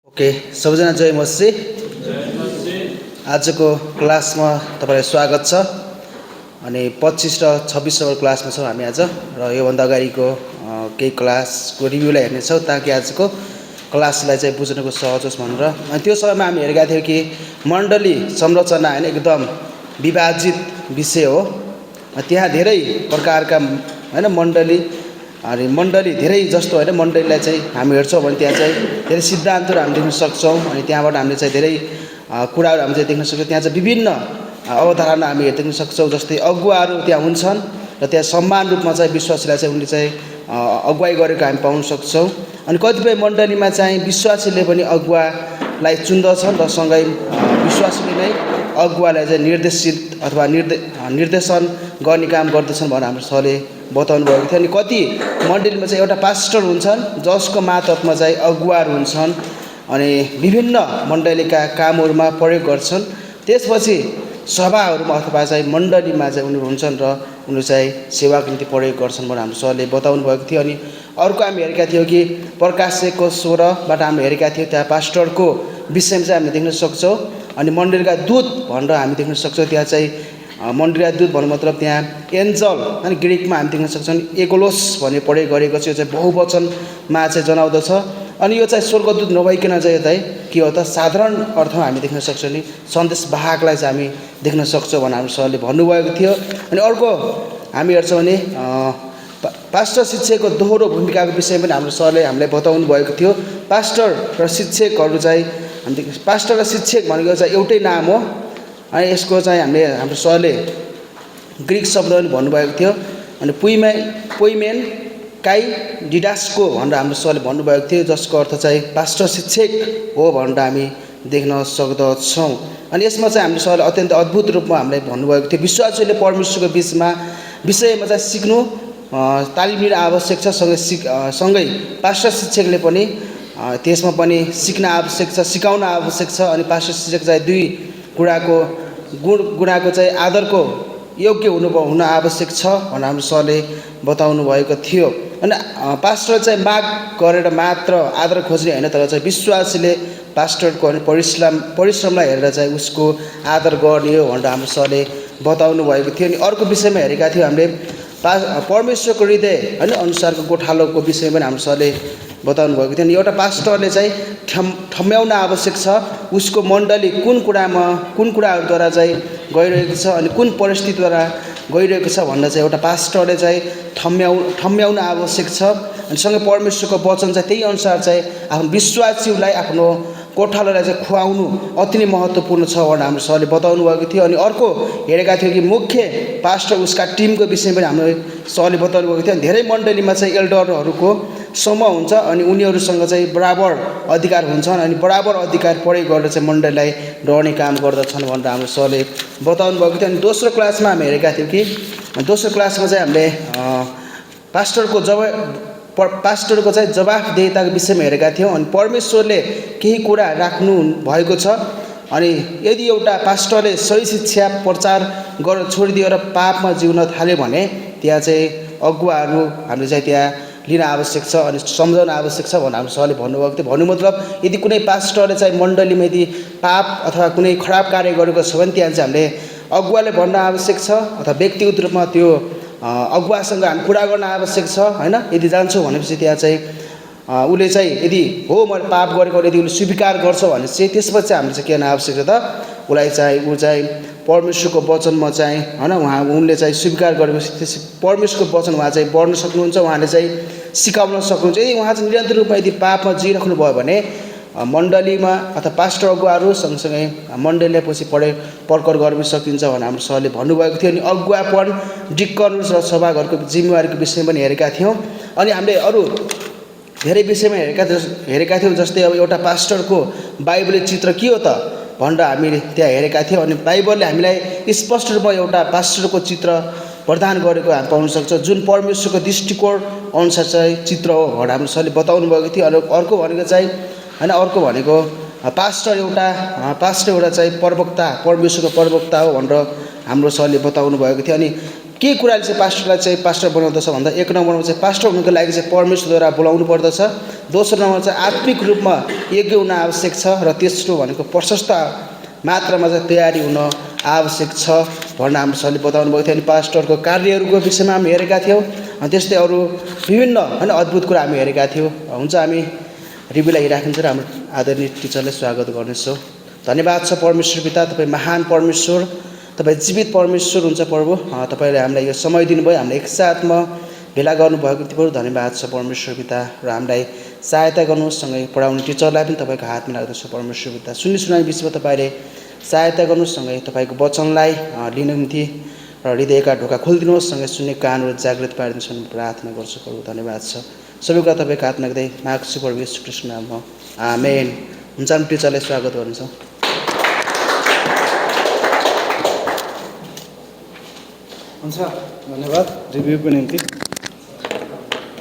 Okay, सबैजना जय मसी। आजको क्लासमा तपाईलाई स्वागत छ। अनि 25 र 26 नम्बर क्लासमा छौँ हामी आज, र योभन्दा अगाडिको केही क्लासको रिभ्यूलाई हेर्नेछौँ ताकि आजको क्लासलाई चाहिँ बुझ्नको सहज होस् भनेर। अनि त्यो समयमा हामी हेरेका थियौँ कि मण्डली संरचना हैन एकदम विभाजित विषय हो। त्यहाँ धेरै प्रकारका हैन मण्डली धेरै जस्तो हैन मण्डलीलाई चाहिँ हामी हेर्छौँ भने त्यहाँ चाहिँ धेरै सिद्धान्तहरू हामी देख्न सक्छौँ। अनि त्यहाँबाट हामीले चाहिँ धेरै कुराहरू हामी चाहिँ देख्न सक्छौँ। त्यहाँ चाहिँ विभिन्न अवधारणा हामी देख्न सक्छौँ। जस्तै अगुवाहरू त्यहाँ हुन्छन् र त्यहाँ समान रूपमा चाहिँ विश्वासीलाई चाहिँ उनले चाहिँ अगुवाई गरेको हामी पाउन सक्छौँ। अनि कतिपय मण्डलीमा चाहिँ विश्वासीले पनि अगुवालाई चुन्दछन् र सँगै विश्वासीले नै अगुवालाई चाहिँ निर्देशित अथवा निर्देशन गर्ने काम गर्दछन् भनेर हाम्रो सरले बताउनु भएको थियो। अनि कति मण्डलीमा चाहिँ एउटा पास्टर हुन्छन् जसको मातहतमा चाहिँ अगुवाहरू हुन्छन् अनि विभिन्न मण्डलीका कामहरूमा प्रयोग गर्छन्। त्यसपछि सभाहरूमा अथवा चाहिँ मण्डलीमा चाहिँ उनीहरू हुन्छन् र उनीहरू चाहिँ सेवाको निम्ति प्रयोग गर्छन् भनेर हाम्रो सरले बताउनु भएको थियो। अनि अर्को हामी हेरेका थियौँ कि प्रकाशको 16बाट हामी हेरेका थियौँ त्यहाँ पास्टरको विषयमा चाहिँ हामीले देख्न सक्छौँ। अनि मण्डलीका दूत भनेर हामी देख्न सक्छौँ। त्यहाँ चाहिँ मण्डलीका दूत भन्नु मतलब त्यहाँ एन्जल अनि ग्रिकमा हामी देख्न सक्छौँ एकोलोस भन्ने प्रयोग गरेको छ। यो चाहिँ बहुवचनमा चाहिँ जनाउँदछ। अनि यो चाहिँ स्वर्गदूत नभइकन चाहिँ के हो त साधारण अर्थमा हामी देख्न सक्छौँ नि सन्देशवाहकलाई चाहिँ हामी देख्न सक्छौँ भनेर हाम्रो सरले भन्नुभएको थियो। अनि अर्को हामी हेर्छौँ भने पास्टर शिक्षकको दोहोरो भूमिकाको विषयमा पनि हाम्रो सरले हामीलाई बताउनु भएको थियो। पास्टर र शिक्षकहरू चाहिँ हामी पास्टर र शिक्षक भनेको चाहिँ एउटै नाम हो। अनि यसको चाहिँ हाम्रो सरले ग्रिक शब्द पनि भन्नुभएको थियो। अनि पोइमेन काई डिडास्को भनेर हाम्रो सरले भन्नुभएको थियो जसको अर्थ चाहिँ पास्टर शिक्षक हो भनेर हामी देख्न सक्दछौँ। अनि यसमा चाहिँ हाम्रो सरले अत्यन्त अद्भुत रूपमा हामीलाई भन्नुभएको थियो विश्वासीले परमेश्वरको विषयमा चाहिँ सिक्नु तालिम लिन आवश्यक छ। सँगै पास्टर शिक्षकले पनि त्यसमा पनि सिक्न आवश्यक छ, सिकाउन आवश्यक छ। अनि पास्टर शिक्षक चाहिँ दुई गुणाको चाहिँ आदरको योग्य हुन आवश्यक छ भनेर हाम्रो सरले बताउनु भएको थियो। अनि पास्टर चाहिँ माग गरेर मात्र आदर खोज्ने होइन, तर चाहिँ विश्वासीले पास्टरको परिश्रमलाई हेरेर चाहिँ उसको आदर गर्ने हो भनेर हाम्रो सरले बताउनु भएको थियो। अनि अर्को विषयमा हेरेका थियौँ हामीले परमेश्वरको हृदय होइन अनुसारको गोठालोको विषयमा पनि हाम्रो सरले बताउनु भएको थियो। अनि एउटा पास्टरले चाहिँ ठम्याउन आवश्यक छ उसको मण्डली कुन कुराहरूद्वारा चाहिँ गइरहेको छ अनि कुन परिस्थितिद्वारा गइरहेको छ भनेर चाहिँ एउटा पास्टरले चाहिँ ठम्याउन आवश्यक छ। अनि सँगै परमेश्वरको वचन चाहिँ त्यही अनुसार चाहिँ आफ्नो विश्वासीलाई आफ्नो गोठालोलाई चाहिँ खुवाउनु अति नै महत्त्वपूर्ण छ भनेर हाम्रो सरले बताउनु भएको थियो। अनि अर्को हेरेका थियौँ कि मुख्य पास्टर उसका टिमको विषयमा पनि हाम्रो सरले बताउनु भएको थियो। अनि धेरै मण्डलीमा चाहिँ एल्डरहरूको समूह हुन्छ अनि उनीहरूसँग चाहिँ बराबर अधिकार हुन्छन् अनि बराबर अधिकार प्रयोग गरेर चाहिँ मण्डलीलाई डर्ने काम गर्दछन् भनेर हाम्रो सरले बताउनु भएको थियो। अनि दोस्रो क्लासमा हामी हेरेका थियौँ कि दोस्रो क्लासमा चाहिँ हामीले पास्टरको चाहिँ जवाफदेहिताको विषयमा हेरेका थियौँ। अनि परमेश्वरले केही कुरा राख्नु भएको छ। अनि यदि एउटा पास्टरले सही शिक्षा प्रचार गरेर छोडिदिएर पापमा जिउन थाल्यो भने त्यहाँ चाहिँ अगुवाहरू हामीले चाहिँ त्यहाँ लिन आवश्यक छ अनि सम्झाउन आवश्यक छ भनेर हाम्रो सरले भन्नुभएको थियो। भन्नु मतलब यदि कुनै पास्टरले चाहिँ मण्डलीमा यदि पाप अथवा कुनै खराब कार्य गरेको छ भने त्यहाँ चाहिँ हामीले अगुवाले भन्न आवश्यक छ अथवा व्यक्तिगत रूपमा त्यो अगुवासँग हामी कुरा गर्न आवश्यक छ होइन। यदि जान्छौँ भनेपछि त्यहाँ चाहिँ उसले चाहिँ यदि हो मैले पाप गरेको यदि उसले स्वीकार गर्छ भने चाहिँ त्यसपछि हामीले चाहिँ के गर्न आवश्यक छ त उसलाई चाहिँ ऊ चाहिँ परमेश्वरको वचनमा चाहिँ होइन उनले चाहिँ स्वीकार गरेपछि त्यस परमेश्वरको वचन उहाँ चाहिँ पढ्न सक्नुहुन्छ, उहाँले चाहिँ सिकाउन सक्नुहुन्छ। यदि उहाँ चाहिँ निरन्तर रूपमा यदि पापमा जिइराख्नु भयो भने मण्डलीमा अथवा पास्टर अगुवाहरू सँगसँगै मण्डलीलाई पछि पर्कर गर्न सकिन्छ भनेर हाम्रो सरले भन्नुभएको थियो। अनि अगुवापन डिक्कन र सभाघरको जिम्मेवारीको विषयमा पनि हेरेका थियौँ। अनि हामीले अरू धेरै विषयमा हेरेका थियौँ। जस्तै अब एउटा पास्टरको बाइबलले चित्र के हो त भनेर हामीले त्यहाँ हेरेका थियौँ। अनि बाइबलले हामीलाई स्पष्ट रूपमा एउटा पास्टरको चित्र प्रदान गरेको हामी पाउन सक्छौँ जुन परमेश्वरको दृष्टिकोण अनुसार चाहिँ चित्र हो भनेर हाम्रो सरले बताउनु भएको थियो। अनि अर्को भनेको चाहिँ होइन अर्को भनेको पास्टर एउटा चाहिँ प्रवक्ता परमेश्वरको प्रवक्ता हो भनेर हाम्रो सरले बताउनु भएको थियो। अनि के कुराले चाहिँ पास्टरलाई चाहिँ पास्टर बनाउँदछ भन्दा एक नम्बरमा चाहिँ पास्टर हुनुको लागि चाहिँ परमेश्वरद्वारा बोलाउनु पर्दछ। दोस्रो नम्बर चाहिँ आत्मिक रूपमा योग्य हुन आवश्यक छ र तेस्रो भनेको प्रशस्त मात्रामा चाहिँ तयारी हुन आवश्यक छ भनेर हाम्रो सरले बताउनु भएको थियो। अनि पास्टरको कार्यहरूको विषयमा हामी हेरेका थियौँ। अनि त्यस्तै अरू विभिन्न होइन अद्भुत कुरा हामी हेरेका थियौँ। हुन्छ हामी रिभ्यूलाई राखिन्छ र हाम्रो आदरणीय टिचरलाई स्वागत गर्नेछौँ। धन्यवाद छ परमेश्वर पिता, तपाईँ महान परमेश्वर, तपाईँ जीवित परमेश्वर हुन्छ प्रभु। तपाईँले हामीलाई यो समय दिनुभयो, हामीलाई एकसाथमा भेला गर्नुभएको थियो। धन्यवाद छ परमेश्वर पिता र हामीलाई सहायता गर्नुहोस्। सँगै पढाउने टिचरलाई पनि तपाईँको हातमा लाग्दछ परमेश्वर पिता। सुन्ने सुनाउने विषयमा तपाईँले सहायता गर्नुहोस्। सँगै तपाईँको वचनलाई लिन निम्ति र हृदयका ढोका खोलिदिनुहोस्। सँगै सुन्ने कानहरू जागृत पारिदिनुहोस् भन्ने प्रार्थना गर्छु प्रभु। धन्यवाद छ सबै कुरा तपाईँको हातमा राख्दै माग्छु प्रभु येशू ख्रीष्टको नाममा, आमेन। हुन्छ हामी टिचरलाई स्वागत गर्छौँ। हुन्छ, धन्यवाद रिभ्यूको निम्ति।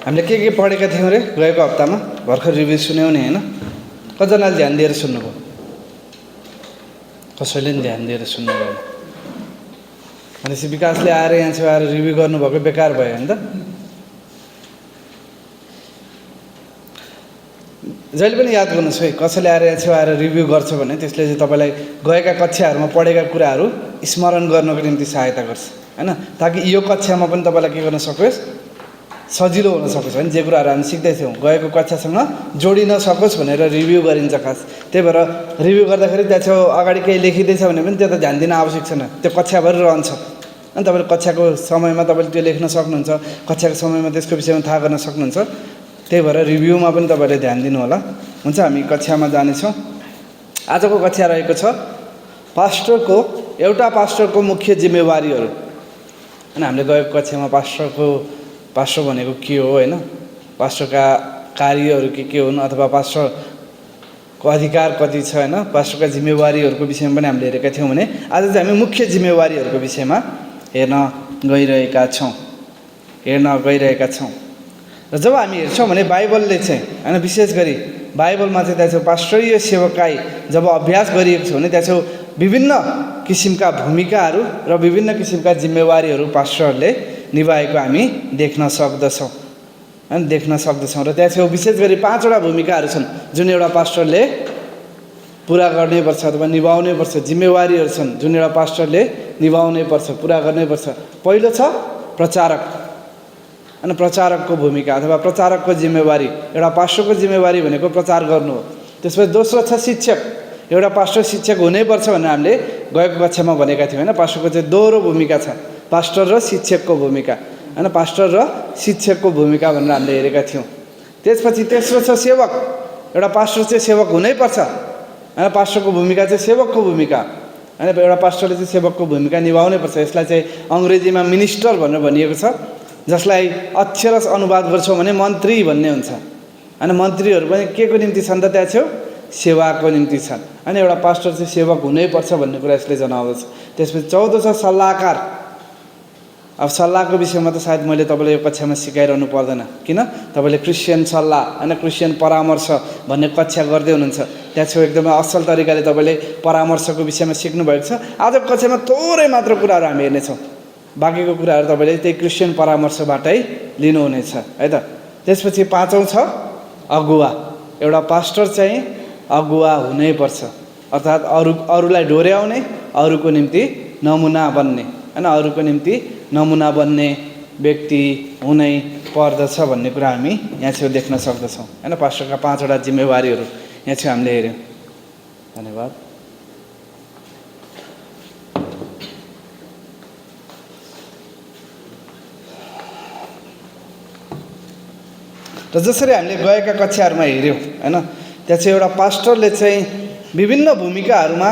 हामीले के पढेका थियौँ अरे गएको हप्तामा? भर्खर रिभ्यू सुन्यौँ नि होइन? कतिजनाले ध्यान दिएर सुन्नुभयो? कसैले पनि ध्यान दिएर सुन्नुभयो भनेपछि विकासले आएर यहाँ चाहिँ आएर रिभ्यू गर्नुभएको बेकार भयो होइन त? जहिले पनि याद गर्नुहोस् है, कसैले आएर यहाँ चाहिँ आएर रिभ्यू गर्छ भने त्यसले चाहिँ तपाईँलाई गएका कक्षाहरूमा पढेका कुराहरू स्मरण गर्नको निम्ति सहायता गर्छ होइन? ताकि यो कक्षामा पनि तपाईँलाई के गर्न सकोस्, सजिलो हुन सकोस् होइन? जे कुराहरू हामी सिक्दैथ्यौँ गएको कक्षासँग जोडिन सकोस् भनेर रिभ्यू गरिन्छ खास। त्यही भएर रिभ्यू गर्दाखेरि त्यहाँ छेउ अगाडि केही लेखिँदैछ भने पनि त्यो त ध्यान दिन आवश्यक छैन, त्यो कक्षाभरि रहन्छ। अनि तपाईँले कक्षाको समयमा तपाईँले त्यो लेख्न सक्नुहुन्छ, कक्षाको समयमा त्यसको विषयमा थाहा गर्न सक्नुहुन्छ। त्यही भएर रिभ्यूमा पनि तपाईँले ध्यान दिनु होला। हुन्छ, हामी कक्षामा जानेछौँ। आजको कक्षा रहेको छ एउटा पास्टरको मुख्य जिम्मेवारीहरू। अनि हामीले गएको कक्षामा पास्टर भनेको के हो होइन, पास्टरका कार्यहरू के हुन् अथवा पास्टरको अधिकार कति छ होइन, पास्टरका जिम्मेवारीहरूको विषयमा पनि हामीले हेरेका थियौँ भने आज चाहिँ हामी मुख्य जिम्मेवारीहरूको विषयमा हेर्न गइरहेका छौँ। र जब हामी हेर्छौँ भने बाइबलले चाहिँ होइन, विशेष गरी बाइबलमा चाहिँ त्यहाँ चाहिँ पास्टरीय सेवकाई जब अभ्यास गरिएको छ भने त्यहाँ चाहिँ विभिन्न किसिमका भूमिकाहरू र विभिन्न किसिमका जिम्मेवारीहरू पास्टरहरूले निभाएको हामी देख्न सक्दछौँ र त्यहाँ चाहिँ विशेष गरी 5वटा भूमिकाहरू छन् जुन एउटा पास्टरले पुरा गर्नैपर्छ अथवा निभाउनैपर्छ। जिम्मेवारीहरू छन् जुन एउटा पास्टरले निभाउनैपर्छ, पुरा गर्नैपर्छ। पहिलो छ प्रचारक अनि प्रचारकको भूमिका अथवा प्रचारकको जिम्मेवारी। एउटा पास्टरको जिम्मेवारी भनेको प्रचार गर्नु हो। त्यसपछि दोस्रो छ शिक्षक। एउटा पास्टर शिक्षक हुनैपर्छ भनेर हामीले गएको कक्षामा भनेका थियौँ होइन? पास्टरको चाहिँ दोहोरो भूमिका छ, पास्टर र शिक्षकको भूमिका होइन? पास्टर र शिक्षकको भूमिका भनेर हामीले हेरेका थियौँ। त्यसपछि तेस्रो छ सेवक। एउटा पास्टर चाहिँ सेवक हुनैपर्छ होइन? पास्टरको भूमिका चाहिँ सेवकको भूमिका होइन? एउटा पास्टरले चाहिँ सेवकको भूमिका निभाउनैपर्छ। यसलाई चाहिँ अङ्ग्रेजीमा मिनिस्टर भनेर भनिएको छ, जसलाई अक्षरश अनुवाद गर्छौँ भने मन्त्री भन्ने हुन्छ होइन? मन्त्रीहरू पनि के को निम्ति छन् त? त्यहाँ छेउ सेवाको निम्ति छन्। अनि एउटा पास्टर चाहिँ सेवक हुनैपर्छ भन्ने कुरा यसले जनाउँदछ। त्यसपछि चौथो छ सल्लाहकार। अब सल्लाहको विषयमा त सायद मैले तपाईँलाई यो कक्षामा सिकाइरहनु पर्दैन, किन? तपाईँले क्रिस्चियन सल्लाह होइन, क्रिस्चियन परामर्श भन्ने कक्षा गर्दै हुनुहुन्छ। त्यहाँ छेउ एकदमै असल तरिकाले तपाईँले परामर्शको विषयमा सिक्नुभएको छ। आजको कक्षामा थोरै मात्र कुराहरू हामी हेर्नेछौँ, बाँकीको कुराहरू तपाईँले त्यही क्रिस्चियन परामर्शबाटै लिनुहुनेछ है त। त्यसपछि 5औं छ अगुवा। एउटा पास्टर चाहिँ अगुवा हुनैपर्छ, अर्थात् अरूलाई डोर्याउने, अरूको निम्ति नमुना बन्ने होइन? अरूको निम्ति नमुना बन्ने व्यक्ति हुनै पर्दछ भन्ने कुरा हामी यहाँ चाहिँ देख्न सक्दछौँ होइन? पास्टरका 5वटा जिम्मेवारीहरू यहाँ चाहिँ हामीले हेऱ्यौँ। धन्यवाद। र जसरी हामीले गएका कक्षाहरूमा हेऱ्यौँ होइन, त्यहाँ चाहिँ एउटा पास्टरले चाहिँ विभिन्न भूमिकाहरूमा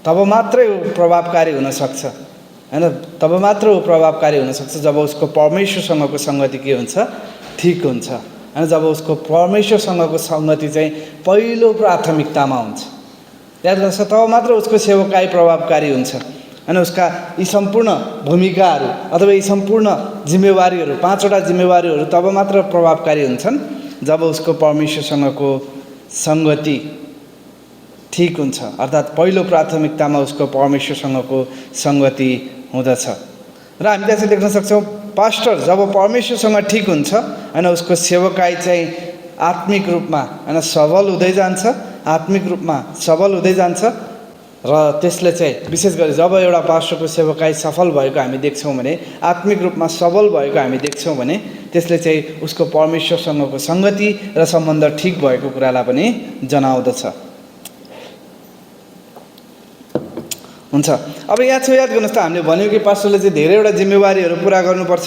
तब मात्रै प्रभावकारी हुनसक्छ होइन? तब मात्र ऊ प्रभावकारी हुनसक्छ जब उसको परमेश्वरसँगको सङ्गति के हुन्छ, ठिक हुन्छ होइन? जब उसको परमेश्वरसँगको सङ्गति चाहिँ पहिलो प्राथमिकतामा हुन्छ। याद गर्नुहोस्, तब मात्र उसको सेवकाई प्रभावकारी हुन्छ होइन? उसका यी सम्पूर्ण भूमिकाहरू अथवा यी सम्पूर्ण जिम्मेवारीहरू 5वटा जिम्मेवारीहरू तब मात्र प्रभावकारी हुन्छन् जब उसको परमेश्वरसँगको सङ्गति ठिक हुन्छ। अर्थात् पहिलो प्राथमिकतामा उसको परमेश्वरसँगको सङ्गति हुँदछ। र हामी त्यहाँ चाहिँ देख्न सक्छौँ पास्टर जब परमेश्वरसँग ठिक हुन्छ होइन उसको सेवकाई चाहिँ आत्मिक रूपमा होइन सबल हुँदै जान्छ, आत्मिक रूपमा सबल हुँदै जान्छ। र त्यसले चाहिँ विशेष गरी जब एउटा पास्टरको सेवकाई सफल भएको हामी देख्छौँ भने, आत्मिक रूपमा सबल भएको हामी देख्छौँ भने त्यसले चाहिँ उसको परमेश्वरसँगको सङ्गति र सम्बन्ध ठिक भएको कुरालाई पनि जनाउँदछ। हुन्छ, अब यहाँ छ याद गर्नुहोस् त, हामीले भन्यौँ कि पास्टरले चाहिँ धेरैवटा जिम्मेवारीहरू पुरा गर्नुपर्छ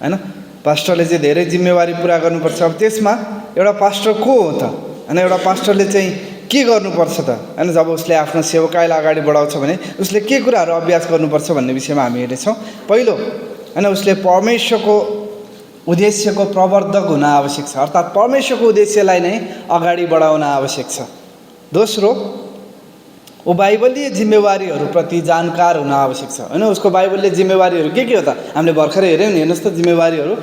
होइन, पास्टरले चाहिँ धेरै जिम्मेवारी पुरा गर्नुपर्छ। अब त्यसमा एउटा पास्टर को हो त होइन, एउटा पास्टरले चाहिँ के गर्नुपर्छ त होइन, जब उसले आफ्नो सेवकाईलाई अगाडि बढाउँछ भने उसले के कुराहरू अभ्यास गर्नुपर्छ भन्ने विषयमा हामी हेर्नेछौँ। पहिलो होइन, उसले परमेश्वरको उद्देश्यको प्रवर्धक हुन आवश्यक छ, अर्थात् परमेश्वरको उद्देश्यलाई नै अगाडि बढाउन आवश्यक छ। दोस्रो, ऊ बाइबलीय जिम्मेवारीहरूप्रति जानकार हुन आवश्यक छ होइन। उसको बाइबलीय जिम्मेवारीहरू के हो त, हामीले भर्खरै हेऱ्यौँ नि, हेर्नुहोस् त जिम्मेवारीहरू,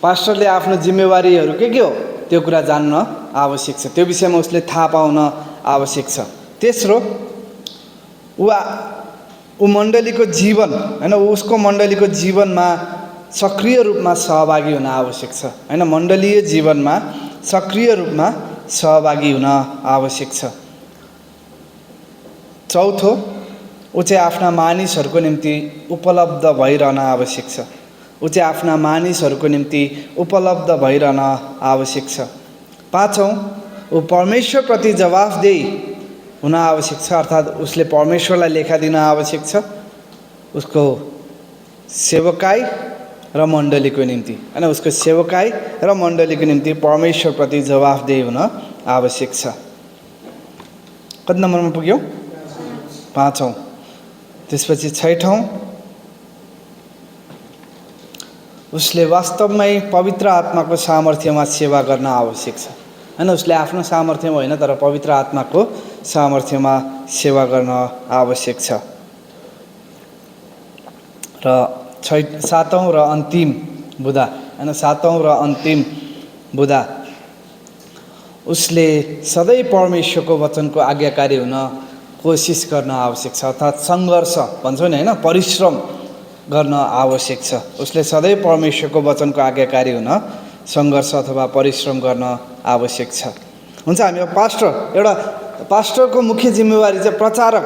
पास्टरले आफ्नो जिम्मेवारीहरू के हो त्यो कुरा जान्न आवश्यक छ, त्यो विषयमा उसले थाहा पाउन आवश्यक छ। तेस्रो, ऊ मण्डलीको जीवन होइन, उसको मण्डलीको जीवनमा सक्रिय रूपमा सहभागी हुन आवश्यक छ होइन, मण्डलीय जीवनमा सक्रिय रूपमा सहभागी हुन आवश्यक छ। चौथो, ऊ चाहिँ आफ्ना मानिसहरूको निम्ति उपलब्ध भइरहन आवश्यक छ, ऊ चाहिँ आफ्ना मानिसहरूको निम्ति उपलब्ध भइरहन आवश्यक छ। पाँचौँ, ऊ परमेश्वरप्रति जवाफदेही हुन आवश्यक छ, अर्थात् उसले परमेश्वरलाई लेखा दिन आवश्यक छ उसको सेवकाई र मण्डलीको निम्ति होइन, उसको सेवकाई र मण्डलीको निम्ति परमेश्वरप्रति जवाफदेही हुन आवश्यक छ। कति नम्बरमा पुग्यौँ? पाँचौँ। त्यसपछि छैठौँ, उसले वास्तवमै पवित्र आत्माको सामर्थ्यमा सेवा गर्न आवश्यक छ होइन, उसले आफ्नो सामर्थ्यमा होइन तर पवित्र आत्माको सामर्थ्यमा सेवा गर्न आवश्यक छ। र सातौँ र अन्तिम बुँदा होइन, सातौँ र अन्तिम बुँदा, उसले सधैँ परमेश्वरको वचनको आज्ञाकारी हुन कोसिस गर्न आवश्यक छ, अर्थात् सङ्घर्ष भन्छौँ नि होइन, परिश्रम गर्न आवश्यक छ। उसले सधैँ परमेश्वरको वचनको आज्ञाकारी हुन सङ्घर्ष अथवा परिश्रम गर्न आवश्यक छ। हुन्छ, हामी अब एउटा पास्टरको मुख्य जिम्मेवारी चाहिँ प्रचारक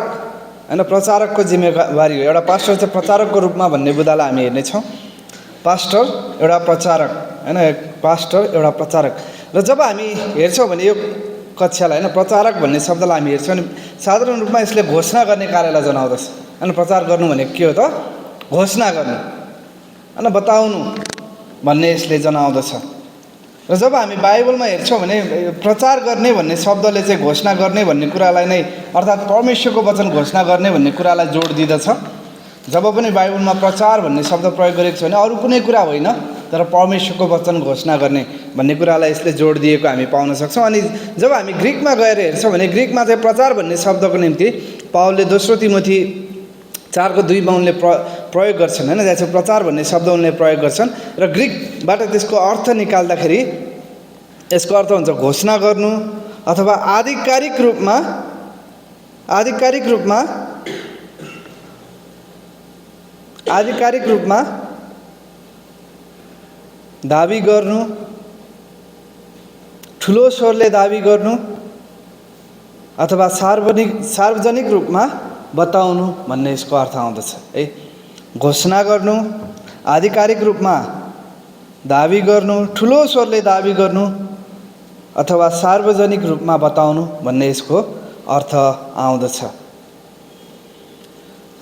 होइन, प्रचारकको जिम्मेवारी हो। एउटा पास्टर चाहिँ प्रचारकको रूपमा भन्ने बुँदालाई हामी हेर्नेछौँ। पास्टर एउटा प्रचारक होइन, पास्टर एउटा प्रचारक। र जब हामी हेर्छौँ भने यो कक्षालाई होइन, प्रचारक भन्ने शब्दलाई हामी हेर्छौँ भने साधारण रूपमा यसले घोषणा गर्ने कार्यलाई जनाउँदछ होइन। प्रचार गर्नु भनेको के हो त? घोषणा गर्नु होइन, बताउनु भन्ने यसले जनाउँदछ। र जब हामी बाइबलमा हेर्छौँ भने प्रचार गर्ने भन्ने शब्दले चाहिँ घोषणा गर्ने भन्ने कुरालाई नै, अर्थात् परमेश्वरको वचन घोषणा गर्ने भन्ने कुरालाई जोड दिँदछ। जब पनि बाइबलमा प्रचार भन्ने शब्द प्रयोग गरेको छ भने अरू कुनै कुरा होइन तर परमेश्वरको वचन घोषणा गर्ने भन्ने कुरालाई यसले जोड दिएको हामी पाउन सक्छौँ। अनि जब हामी ग्रिकमा गएर हेर्छौँ भने ग्रिकमा चाहिँ प्रचार भन्ने शब्दको निम्ति पावलले 2 तिमोथी 4:2 उनले प्रयोग गर्छन् होइन, जहाँ चाहिँ प्रचार भन्ने शब्द उनले प्रयोग गर्छन्। र ग्रिकबाट त्यसको अर्थ निकाल्दाखेरि यसको अर्थ हुन्छ घोषणा गर्नु अथवा आधिकारिक रूपमा दाबी गर्नु, ठुलो स्वरले दाबी गर्नु अथवा सार्वजनिक रूपमा बताउनु भन्ने यसको अर्थ आउँदछ है। घोषणा गर्नु, आधिकारिक रूपमा दाबी गर्नु, ठुलो स्वरले दाबी गर्नु अथवा सार्वजनिक रूपमा बताउनु भन्ने यसको अर्थ आउँदछ।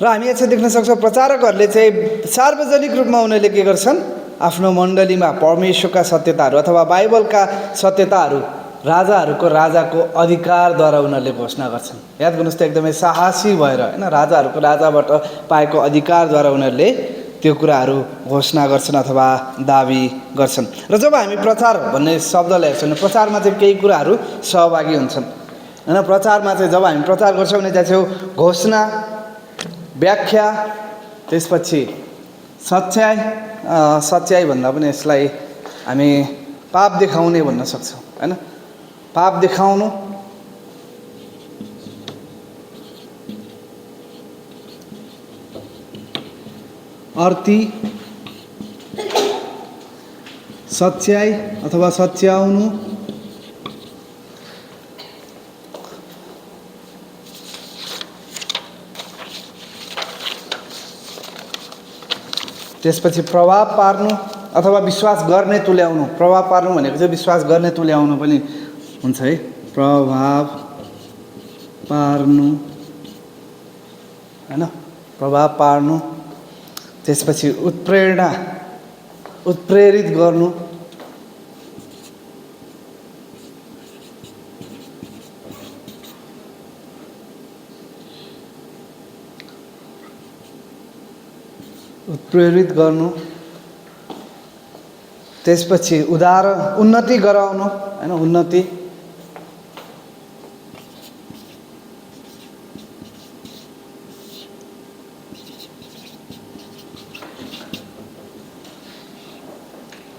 र हामी यहाँ चाहिँ देख्न सक्छौँ प्रचारकहरूले चाहिँ सार्वजनिक रूपमा उनीहरूले के गर्छन्, आफ्नो मण्डलीमा परमेश्वरका सत्यताहरू अथवा बाइबलका सत्यताहरू राजाको अधिकारद्वारा उनीहरूले घोषणा गर्छन्। याद गर्नुहोस् त, एकदमै साहसी भएर होइन, राजाबाट पाएको अधिकारद्वारा उनीहरूले त्यो कुराहरू घोषणा गर्छन् अथवा दाबी गर्छन्। र जब हामी प्रचार भन्ने शब्दलाई हेर्छौँ भने प्रचारमा चाहिँ केही कुराहरू सहभागी हुन्छन् होइन। प्रचारमा चाहिँ जब हामी प्रचार गर्छौँ भने त्यहाँ चाहिँ घोषणा, व्याख्या, त्यसपछि सच्याइ भन्दा पनि यसलाई हामी पाप देखाउने भन्न सक्छौँ होइन। पाप देखाउनु, अर्ती, सच्याइ अथवा सच्याउनु, त्यसपछि प्रभाव पार्नु अथवा विश्वास गर्ने तुल्याउनु। प्रभाव पार्नु भनेको चाहिँ विश्वास गर्ने तुल्याउनु पनि हुन्छ है। प्रभाव पार्नु हैन, प्रभाव पार्नु। त्यसपछि उत्प्रेरणा, उत्प्रेरित गर्नु। उत्प्रेरित गर्नु। त्यसपछि उन्नति गराउनु हैन, उन्नति।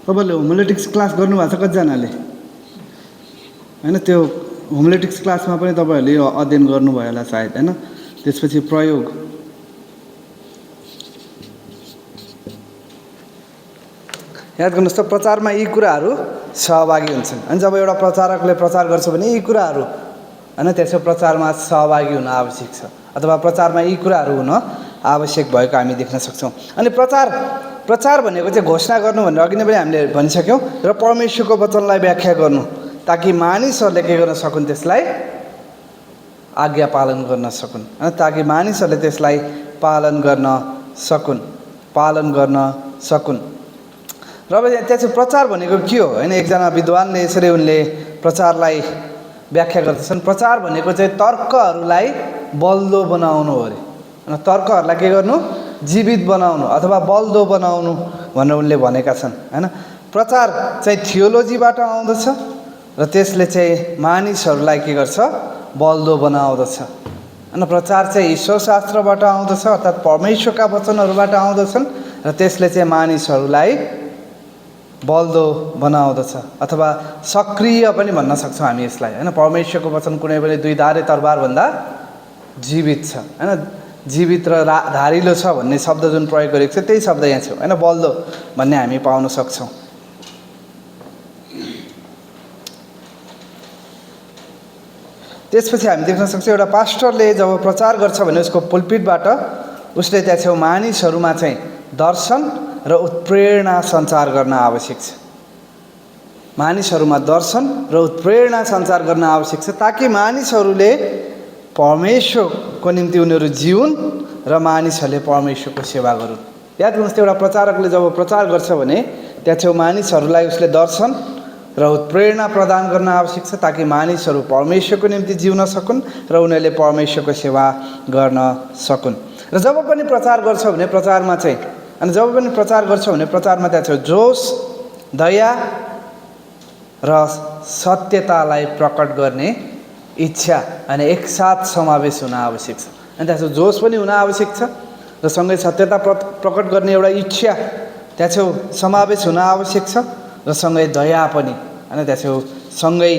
तपाईँले होमोलेटिक्स क्लास गर्नुभएको छ कतिजनाले हैन? त्यो होमोलेटिक्स क्लासमा पनि तपाईँहरूले यो अध्ययन गर्नुभयो होला सायद हैन? त्यसपछि प्रयोग, याद गर्नुहोस् त, प्रचारमा यी कुराहरू सहभागी हुन्छन्। अनि जब एउटा प्रचारकले प्रचार गर्छ भने यी कुराहरू हैन, त्यसो प्रचारमा सहभागी हुन आवश्यक छ अथवा प्रचारमा यी कुराहरू हुन आवश्यक भएको हामी देख्न सक्छौँ। अनि प्रचार भनेको चाहिँ घोषणा गर्नु भनेर अघि नै पनि हामीले भनिसक्यौँ, र परमेश्वरको वचनलाई व्याख्या गर्नु ताकि मानिसहरूले के गर्न सकुन्, त्यसलाई आज्ञा पालन गर्न सकुन् हैन, ताकि मानिसहरूले त्यसलाई पालन गर्न सकुन्। र त्यहाँ चाहिँ प्रचार भनेको के हो हैन? एकजना विद्वानले यसरी उनले प्रचारलाई व्याख्या गर्दछन्। प्रचार भनेको चाहिँ तर्कहरूलाई बल्दो बनाउनु हो अरे। तर्कहरूलाई के गर्नु? जीवित बनाउनु अथवा बल्दो बनाउनु भनेर उनले भनेका छन् हैन? प्रचार चाहिँ थियोलोजीबाट आउँदछ र त्यसले चाहिँ मानिसहरूलाई के गर्छ? बल्दो बनाउँदछ हैन? प्रचार चाहिँ ईश्वरशास्त्रबाट आउँदछ अर्थात् परमेश्वरका वचनहरूबाट आउँदछन् र त्यसले चाहिँ मानिसहरूलाई बल्दो बनाउँदछ अथवा सक्रिय पनि भन्न सक्छौँ हामी यसलाई हैन? परमेश्वरको वचन कुनै पनि दुई धारे तरबारभन्दा जीवित छ हैन? जीवित र धारिलो छ भन्ने शब्द जुन प्रयोग गरेको छ त्यही शब्द यहाँ छ हैन? बल्दो भन्ने हामी पाउन सक्छौँ। त्यसपछि हामी देख्न सक्छौँ एउटा पास्टरले जब प्रचार गर्छ भने उसको पुल्पिटबाट उसले त्यहाँ छेउ मानिसहरूमा चाहिँ दर्शन र उत्प्रेरणा सञ्चार गर्न आवश्यक छ। मानिसहरूमा दर्शन र उत्प्रेरणा सञ्चार गर्न आवश्यक छ ताकि मानिसहरूले परमेश्वरको निम्ति उनीहरू जिउन् र मानिसहरूले परमेश्वरको सेवा गरून्। याद गर्नुहोस्, एउटा प्रचारकले जब प्रचार गर्छ भने त्यहाँ छेउ मानिसहरूलाई उसले दर्शन र उत्प्रेरणा प्रदान गर्न आवश्यक छ ताकि मानिसहरू परमेश्वरको निम्ति जिउन सकुन् र उनीहरूले परमेश्वरको सेवा गर्न सकुन्। र जब पनि प्रचार गर्छ भने प्रचारमा चाहिँ प्रचारमा त्यहाँ छ जोश, दया र सत्यतालाई प्रकट गर्ने इच्छा अनि एकसाथ समावेश हुन आवश्यक छ। अनि त्यहाँ जोश पनि हुन आवश्यक छ र सँगै सत्यता प्रकट गर्ने एउटा इच्छा त्यहाँ छेउ समावेश हुन आवश्यक छ र सँगै दया पनि हैन त्यहाँ छेउ सँगै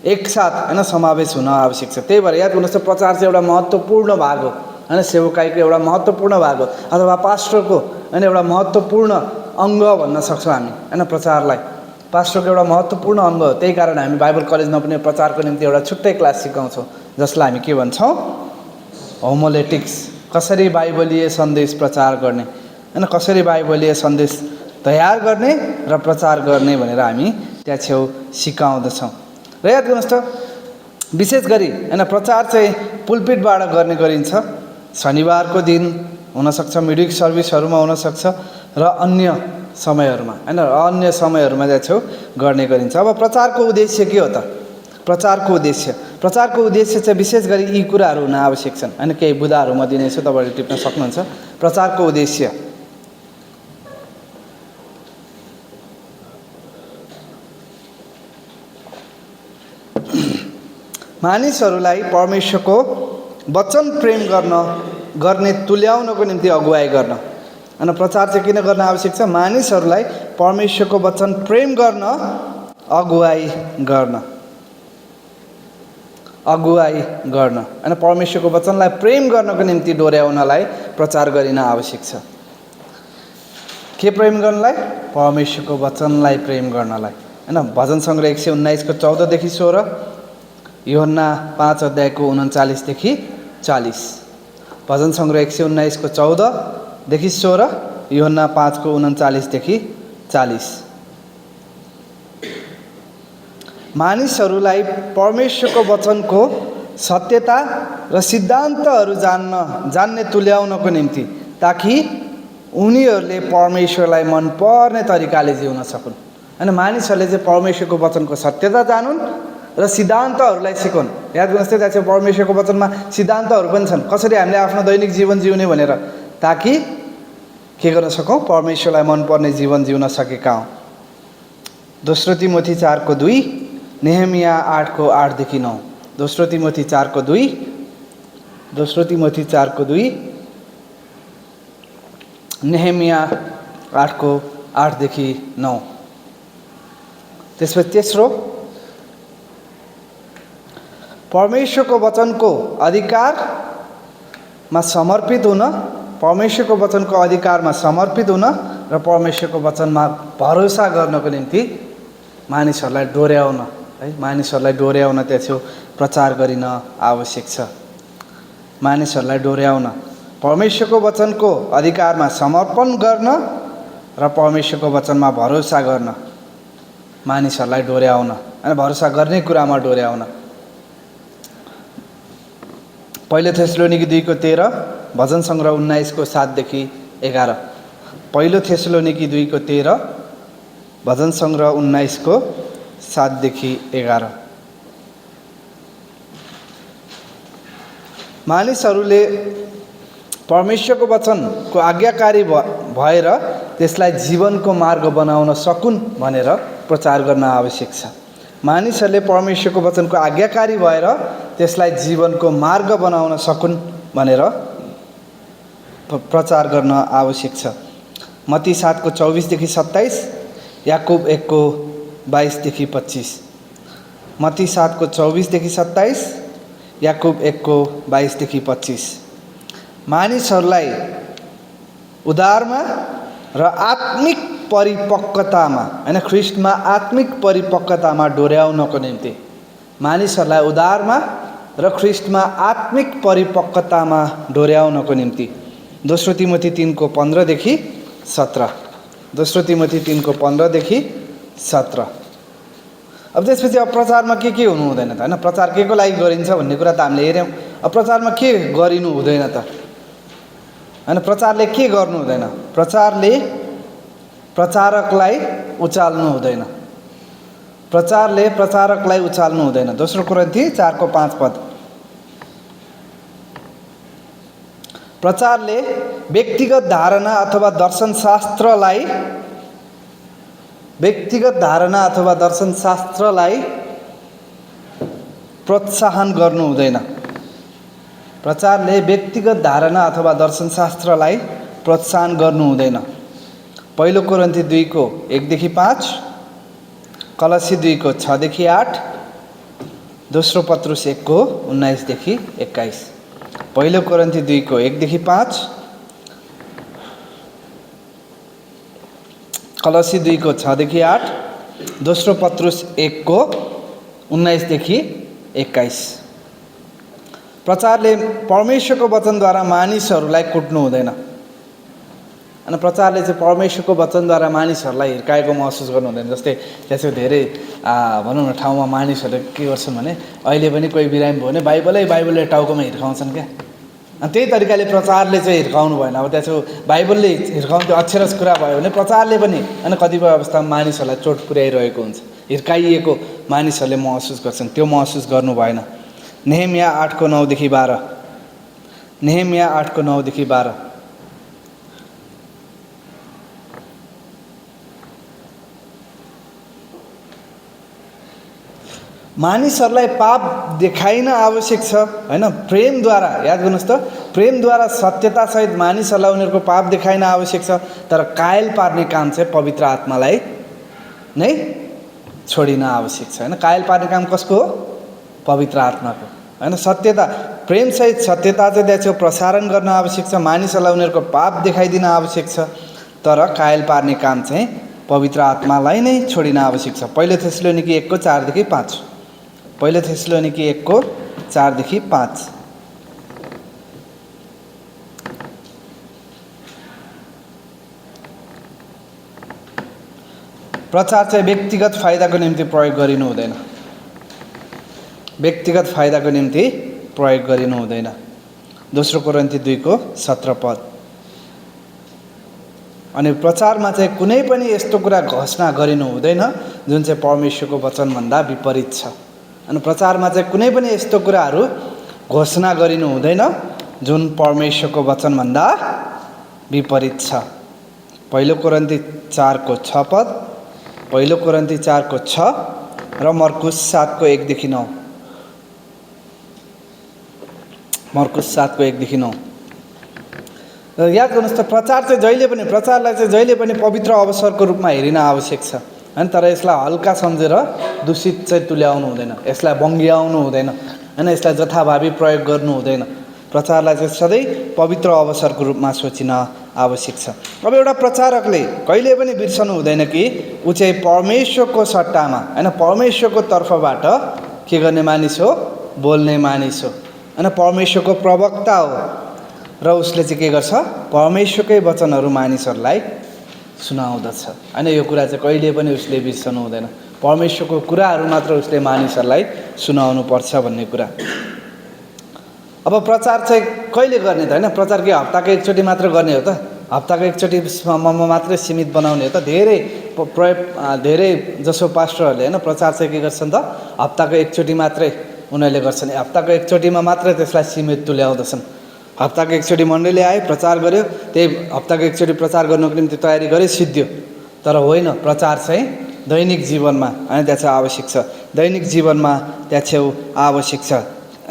एकसाथ हैन समावेश हुन आवश्यक छ। त्यही भएर याद गर्नुहोस् त, प्रचार चाहिँ एउटा महत्त्वपूर्ण भाग हो हैन? सेवकाईको एउटा महत्त्वपूर्ण भाग हो अथवा पास्टरको हैन एउटा महत्त्वपूर्ण अङ्ग भन्न सक्छौँ हामी हैन? प्रचारलाई पास्टरको एउटा महत्त्वपूर्ण अङ्ग हो। त्यही कारण हामी बाइबल कलेजमा पनि प्रचारको निम्ति एउटा छुट्टै क्लास सिकाउँछौँ जसलाई हामी के भन्छौँ? होमोलेटिक्स। कसरी बाइबलीय सन्देश प्रचार गर्ने हैन? कसरी बाइबलीय सन्देश तयार गर्ने र प्रचार गर्ने भनेर हामी त्यहाँ छेउ सिकाउँदछौँ। र याद गर्नुहोस् त, विशेष गरी हैन प्रचार चाहिँ पुल्पिटबाट गर्ने गरिन्छ। शनिबारको दिन हुनसक्छ, मिडिक सर्भिसहरूमा हुनसक्छ र अन्य समयहरूमा हैन? अन्य समयहरूमा चाहिँ छेउ गर्ने गरिन्छ। अब प्रचारको उद्देश्य के हो त? प्रचारको उद्देश्य चाहिँ विशेष गरी यी कुराहरू हुन आवश्यक छन् हैन? केही बुदाहरू म दिनेछु, तपाईँहरूले टिप्न सक्नुहुन्छ। प्रचारको उद्देश्य मानिसहरूलाई परमेश्वरको वचन प्रेम गर्ने तुल्याउनको निम्ति अगुवाई गर्न। अनि प्रचार चाहिँ किन गर्न आवश्यक छ? मानिसहरूलाई परमेश्वरको वचन प्रेम गर्न अगुवाई गर्न अनि परमेश्वरको वचनलाई प्रेम गर्नको निम्ति डोर्याउनलाई प्रचार गरिन आवश्यक छ। के प्रेम गर्नलाई? परमेश्वरको वचनलाई प्रेम गर्नलाई, होइन। भजन सङ्ग्रह 119 को 14 देखि 16, यूहन्ना 5 अध्यायको 39 देखि 40। भजन सङ्ग्रह 119 को 14 देखि 16, यूहन्ना 5 को 39 देखि 40। मानिसहरूलाई परमेश्वरको वचनको सत्यता र सिद्धान्तहरू जान्ने तुल्याउनको निम्ति, ताकि उनीहरूले परमेश्वरलाई मनपर्ने तरिकाले जिउन सकुन्, होइन। मानिसहरूले चाहिँ परमेश्वरको वचनको सत्यता जानुन् र सिद्धान्तहरूलाई सिकुन्। याद गर्नुहोस्, त्यहाँ चाहिँ परमेश्वरको वचनमा सिद्धान्तहरू पनि छन्, कसरी हामीले आफ्नो दैनिक जीवन जिउने भनेर, ताकि के गर्न सकौँ? परमेश्वरलाई मनपर्ने जीवन जिउन सकेका हौँ। दोस्रो तिमोथी 4 को 2, नेहेमिया 8 को 8 देखि 9। दोस्रो तिमोथी 4 को 2, दोस्रो तिमोथी 4 को 2, नेहेमिया 8 को 8 देखि 9। त्यसपछि तेस्रो, परमेश्वरको वचनको अधिकारमा समर्पित हुन, परमेश्वरको वचनको अधिकारमा समर्पित हुन र परमेश्वरको वचनमा भरोसा गर्नको निम्ति मानिसहरूलाई डोर्याउन, है, मानिसहरूलाई डोर्याउन त्यसो प्रचार गरिन आवश्यक छ। मानिसहरूलाई डोर्याउन, परमेश्वरको वचनको अधिकारमा समर्पण गर्न र परमेश्वरको वचनमा भरोसा गर्न, मानिसहरूलाई डोर्याउन, होइन, भरोसा गर्ने कुरामा डोर्याउन। पहिलो थेसलोनिकी 2 को 13, भजन सङ्ग्रह 19 को 7 देखि 11। पहिलो थेसलोनिकी 2 को 13, भजन सङ्ग्रह 19 को 7 देखि 11। मानिसहरूले परमेश्वरको वचनको आज्ञाकारी भएर त्यसलाई जीवनको मार्ग बनाउन सकुन् भनेर प्रचार गर्न आवश्यक छ। मानिसहरूले परमेश्वरको वचनको आज्ञाकारी भएर त्यसलाई जीवनको मार्ग बनाउन सकुन् भनेर प्रचार गर्न आवश्यक छ। मत्ती 7 को 24 देखि 27, याकुब 1 को 22 देखि 25। मत्ती 7 को 24 देखि 27, याकुब 1 को 22 देखि 25। मानिसहरूलाई उद्धारमा र आत्मिक परिपक्वतामा, होइन, ख्रिस्टमा आत्मिक परिपक्वतामा डोर्याउनको निम्ति, मानिसहरूलाई उद्धारमा र ख्रिस्टमा आत्मिक परिपक्वतामा डोर्याउनको निम्ति दोस्रो तिमोथी 3 को 15 देखि 17। दोस्रो तिमोथी 3 को 15 देखि 17। अब त्यसपछि अब प्रचारमा के हुनु हुँदैन त, होइन। प्रचार के को लागि गरिन्छ भन्ने कुरा त हामीले हेऱ्यौँ। अब प्रचारमा के गरिनु हुँदैन त, होइन। प्रचारले के गर्नु हुँदैन? प्रचारले प्रचारकलाई उचाल्नु हुँदैन, प्रचारले प्रचारकलाई उचाल्नु हुँदैन। दोस्रो कोरिन्थी 4 को 5 पद, प्रचारले व्यक्तिगत धारणा अथवा दर्शनशास्त्रलाई प्रोत्साहन गर्नु हुँदैन। प्रचारले व्यक्तिगत धारणा अथवा दर्शनशास्त्रलाई प्रोत्साहन गर्नु हुँदैन। पहिलो कोरिन्थी 2 को 1 देखि 5, कलसी 2 को 6 देखि 8, दोस्रो पत्रुस 1 को 19 देखि 21। पहिलो कोरिन्थी 2 को 1 देखि 5, कलसी 2 को 6 देखि 8, दोस्रो पत्रुस 1 को 19 देखि 21। प्रचारले परमेश्वरको वचनद्वारा मानिसहरूलाई कुट्नु हुँदैन, अनि प्रचारले चाहिँ परमेश्वरको वचनद्वारा मानिसहरूलाई हिर्काएको महसुस गर्नु हुँदैन। जस्तै त्यसो धेरै भनौँ न ठाउँमा मानिसहरूले के गर्छन् भने अहिले पनि कोही बिरामी भयो भने बाइबलले टाउकोमा हिर्काउँछन् क्या। अनि त्यही तरिकाले प्रचारले चाहिँ हिर्काउनु भएन। अब त्यसो बाइबलले हिर्काउनु त्यो अक्षरज कुरा भयो भने प्रचारले पनि होइन कतिपय अवस्थामा मानिसहरूलाई चोट पुर्याइरहेको हुन्छ, हिर्काइएको मानिसहरूले महसुस गर्छन्, त्यो महसुस गर्नु भएन। नेहेमिया 8 को 9 देखि 12, नेहेमिया 8 को 9 देखि 12। मानिसहरूलाई पाप देखाइन आवश्यक छ, होइन। प्रेमद्वारा, याद गर्नुहोस् त, प्रेमद्वारा सत्यतासहित मानिसहरूलाई उनीहरूको पाप देखाइन आवश्यक छ। तर कायल पार्ने काम चाहिँ पवित्र आत्मालाई नै छोडिन आवश्यक छ, होइन। कायल पार्ने काम कसको हो? पवित्र आत्माको, होइन। सत्यता, प्रेमसहित सत्यता चाहिँ त्यहाँ प्रसारण गर्न आवश्यक छ। मानिसहरूलाई उनीहरूको पाप देखाइदिन आवश्यक छ। तर कायल पार्ने काम चाहिँ पवित्र आत्मालाई नै छोडिन आवश्यक छ। पहिलो थेसलोनिकी 1 को 4 देखि 5। पहिलो थेसलोनिकी 1 को 4 देखि 5। प्रचार चाहिँ व्यक्तिगत फाइदाको निम्ति प्रयोग गरिनु हुँदैन। व्यक्तिगत फाइदाको निम्ति प्रयोग गरिनु हुँदैन। दोस्रो कोरिन्थी 2 को 17 पद। अनि प्रचारमा चाहिँ कुनै पनि यस्तो कुरा घोषणा गरिनु हुँदैन जुन चाहिँ परमेश्वरको वचनभन्दा विपरीत छ। अनि प्रचारमा चाहिँ कुनै पनि यस्तो कुराहरू घोषणा गरिनु हुँदैन जुन परमेश्वरको वचनभन्दा विपरीत छ। पहिलो कोरिन्थी 4 को 6 पद, पहिलो कोरिन्थी 4 को 6 र मर्कुस 7 को 1 देखि 9। मर्कुस 7 को 1 देखि 9। र याद गर्नुहोस् त, प्रचारलाई चाहिँ जहिले पनि पवित्र अवसरको रूपमा हेरिन आवश्यक छ हैन। तर यसलाई हल्का सम्झेर दूषित चाहिँ तुल्याउनु हुँदैन, यसलाई बङ्ग्याउनु हुँदैन हैन, यसलाई जथाभावी प्रयोग गर्नु हुँदैन। प्रचारलाई चाहिँ सधैँ पवित्र अवसरको रूपमा सोचिन आवश्यक छ। अब एउटा प्रचारकले कहिले पनि बिर्सनु हुँदैन कि ऊ चाहिँ परमेश्वरको सट्टामा हैन, परमेश्वरको तर्फबाट के गर्ने मानिस हो, बोल्ने मानिस हो हैन, परमेश्वरको प्रवक्ता हो र उसले चाहिँ के गर्छ, परमेश्वरकै वचनहरू मानिसहरूलाई सुनाउँदछ हैन। यो कुरा चाहिँ कहिले पनि उसले बिर्सनु हुँदैन। परमेश्वरको कुराहरू मात्र उसले मानिसहरूलाई सुनाउनु पर्छ भन्ने कुरा। अब प्रचार चाहिँ कहिले गर्ने त हैन, प्रचार के हप्ताको एकचोटि मात्र गर्ने हो त? हप्ताको एकचोटिसम्म मात्रै सीमित बनाउने हो त? धेरै जसो पास्टरहरूले हैन प्रचार चाहिँ के गर्छन् त, हप्ताको एकचोटि मात्रै उनीहरूले गर्छन्। हप्ताको एकचोटिमा मात्रै त्यसलाई सीमित तुल्याउँदछन्। हप्ताको एकचोटि मण्डली आयो, प्रचार गर्यो, त्यही हप्ताको एकचोटि प्रचार गर्नुको निम्ति तयारी गर्यो, सिद्धियो। तर होइन, प्रचार चाहिँ दैनिक जीवनमा हैन त्यहाँ चाहिँ आवश्यक छ। दैनिक जीवनमा त्यहाँ चाहिँ आवश्यक छ।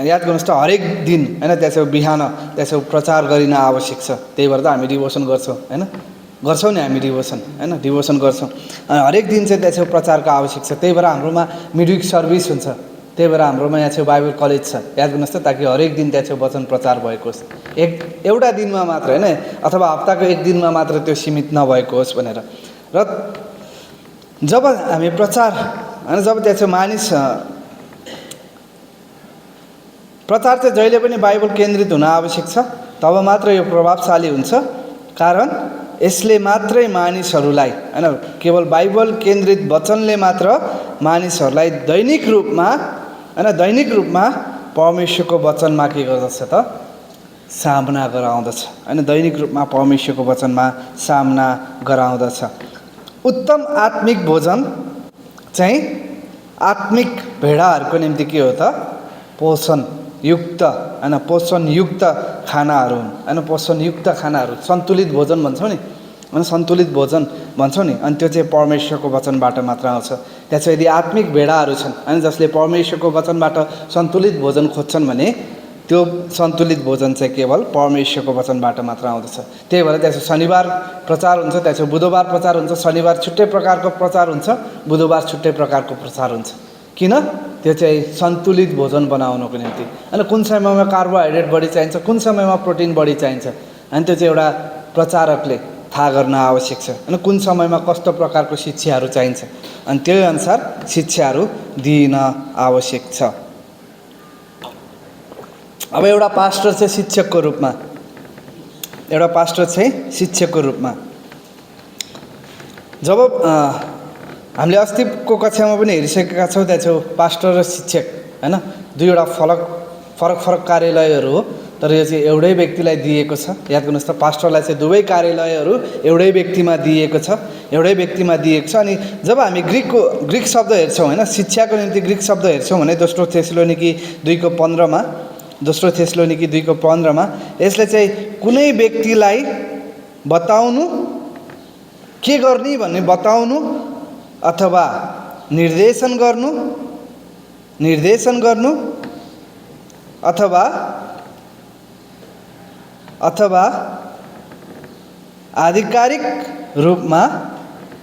याद गर्नुहोस् त, हरेक दिन हैन त्यहाँ चाहिँ बिहान त्यहाँ चाहिँ प्रचार गरिन आवश्यक छ। त्यही भएर त हामी डिभोसन गर्छौँ हैन, गर्छौँ नि हामी डिभोसन हैन, डिभोसन गर्छौँ। अनि हरेक दिन चाहिँ त्यहाँ चाहिँ प्रचारको आवश्यक छ। त्यही भएर हाम्रोमा मिडविक सर्भिस हुन्छ, त्यही भएर हाम्रोमा यहाँ चाहिँ बाइबल कलेज छ। याद गर्नुहोस् त, ताकि हरेक दिन त्यहाँ चाहिँ वचन प्रचार भएको होस्। एउटा दिनमा मात्र हैन, अथवा हप्ताको एक दिनमा मात्र त्यो सीमित नभएको होस् भनेर। र जब हामी प्रचार हैन, जब त्यहाँ चाहिँ मानिस प्रचार चाहिँ जहिले पनि बाइबल केन्द्रित हुन आवश्यक छ, तब मात्र यो प्रभावशाली हुन्छ। कारण यसले मात्रै मानिसहरूलाई हैन, केवल बाइबल केन्द्रित वचनले मात्र मानिसहरूलाई दैनिक रूपमा परमेश्वरको वचनमा के गर्दछ त, सामना गराउँदछ हैन। दैनिक रूपमा परमेश्वरको वचनमा सामना गराउँदछ। उत्तम आत्मिक भोजन चाहिँ आत्मिक भेडाहरूको निम्ति के हो त, पोषणयुक्त हैन, पोषणयुक्त खानाहरू हुन् हैन, पोषणयुक्त खानाहरू, सन्तुलित भोजन भन्छौँ नि हैन, सन्तुलित भोजन भन्छौँ नि। अनि त्यो चाहिँ परमेश्वरको वचनबाट मात्र आउँछ। त्यहाँ चाहिँ यदि आत्मिक भेडाहरू छन् हैन, जसले परमेश्वरको वचनबाट सन्तुलित भोजन खोज्छन् भने त्यो सन्तुलित भोजन चाहिँ केवल परमेश्वरको वचनबाट मात्र आउँदछ। त्यही भएर त्यहाँ चाहिँ शनिबार प्रचार हुन्छ, त्यहाँ चाहिँ बुधबार प्रचार हुन्छ, शनिबार छुट्टै प्रकारको प्रचार हुन्छ, बुधबार छुट्टै प्रकारको प्रचार हुन्छ। किन? त्यो चाहिँ सन्तुलित भोजन बनाउनको निम्ति हैन। कुन समयमा कार्बोहाइड्रेट बढी चाहिन्छ, कुन समयमा प्रोटिन बढी चाहिन्छ अनि त्यो चाहिँ एउटा प्रचारकले थाहा गर्न आवश्यक छ हैन। कुन समयमा कस्तो प्रकारको शिक्षाहरू चाहिन्छ अनि त्यही अनुसार शिक्षाहरू दिन आवश्यक छ। अब एउटा पास्टर चाहिँ शिक्षकको रूपमा जब हामीले अस्तिको कक्षामा पनि हेरिसकेका छौँ, त्यहाँ चाहिँ पास्टर र शिक्षक हैन दुईवटा फरक कार्यालयहरू हो, तर यो चाहिँ एउटै व्यक्तिलाई दिएको छ। याद गर्नुहोस् त, पास्टरलाई चाहिँ दुवै कार्यालयहरू एउटै व्यक्तिमा दिएको छ, अनि जब हामी ग्रिक शब्द हेर्छौँ हैन, शिक्षाको निम्ति ग्रिक शब्द हेर्छौँ भने दोस्रो थेसलोनिकी 2 को 15 मा यसले चाहिँ कुनै व्यक्तिलाई बताउनु, के गर्ने भन्ने बताउनु अथवा निर्देशन गर्नु अथवा आधिकारिक रूपमा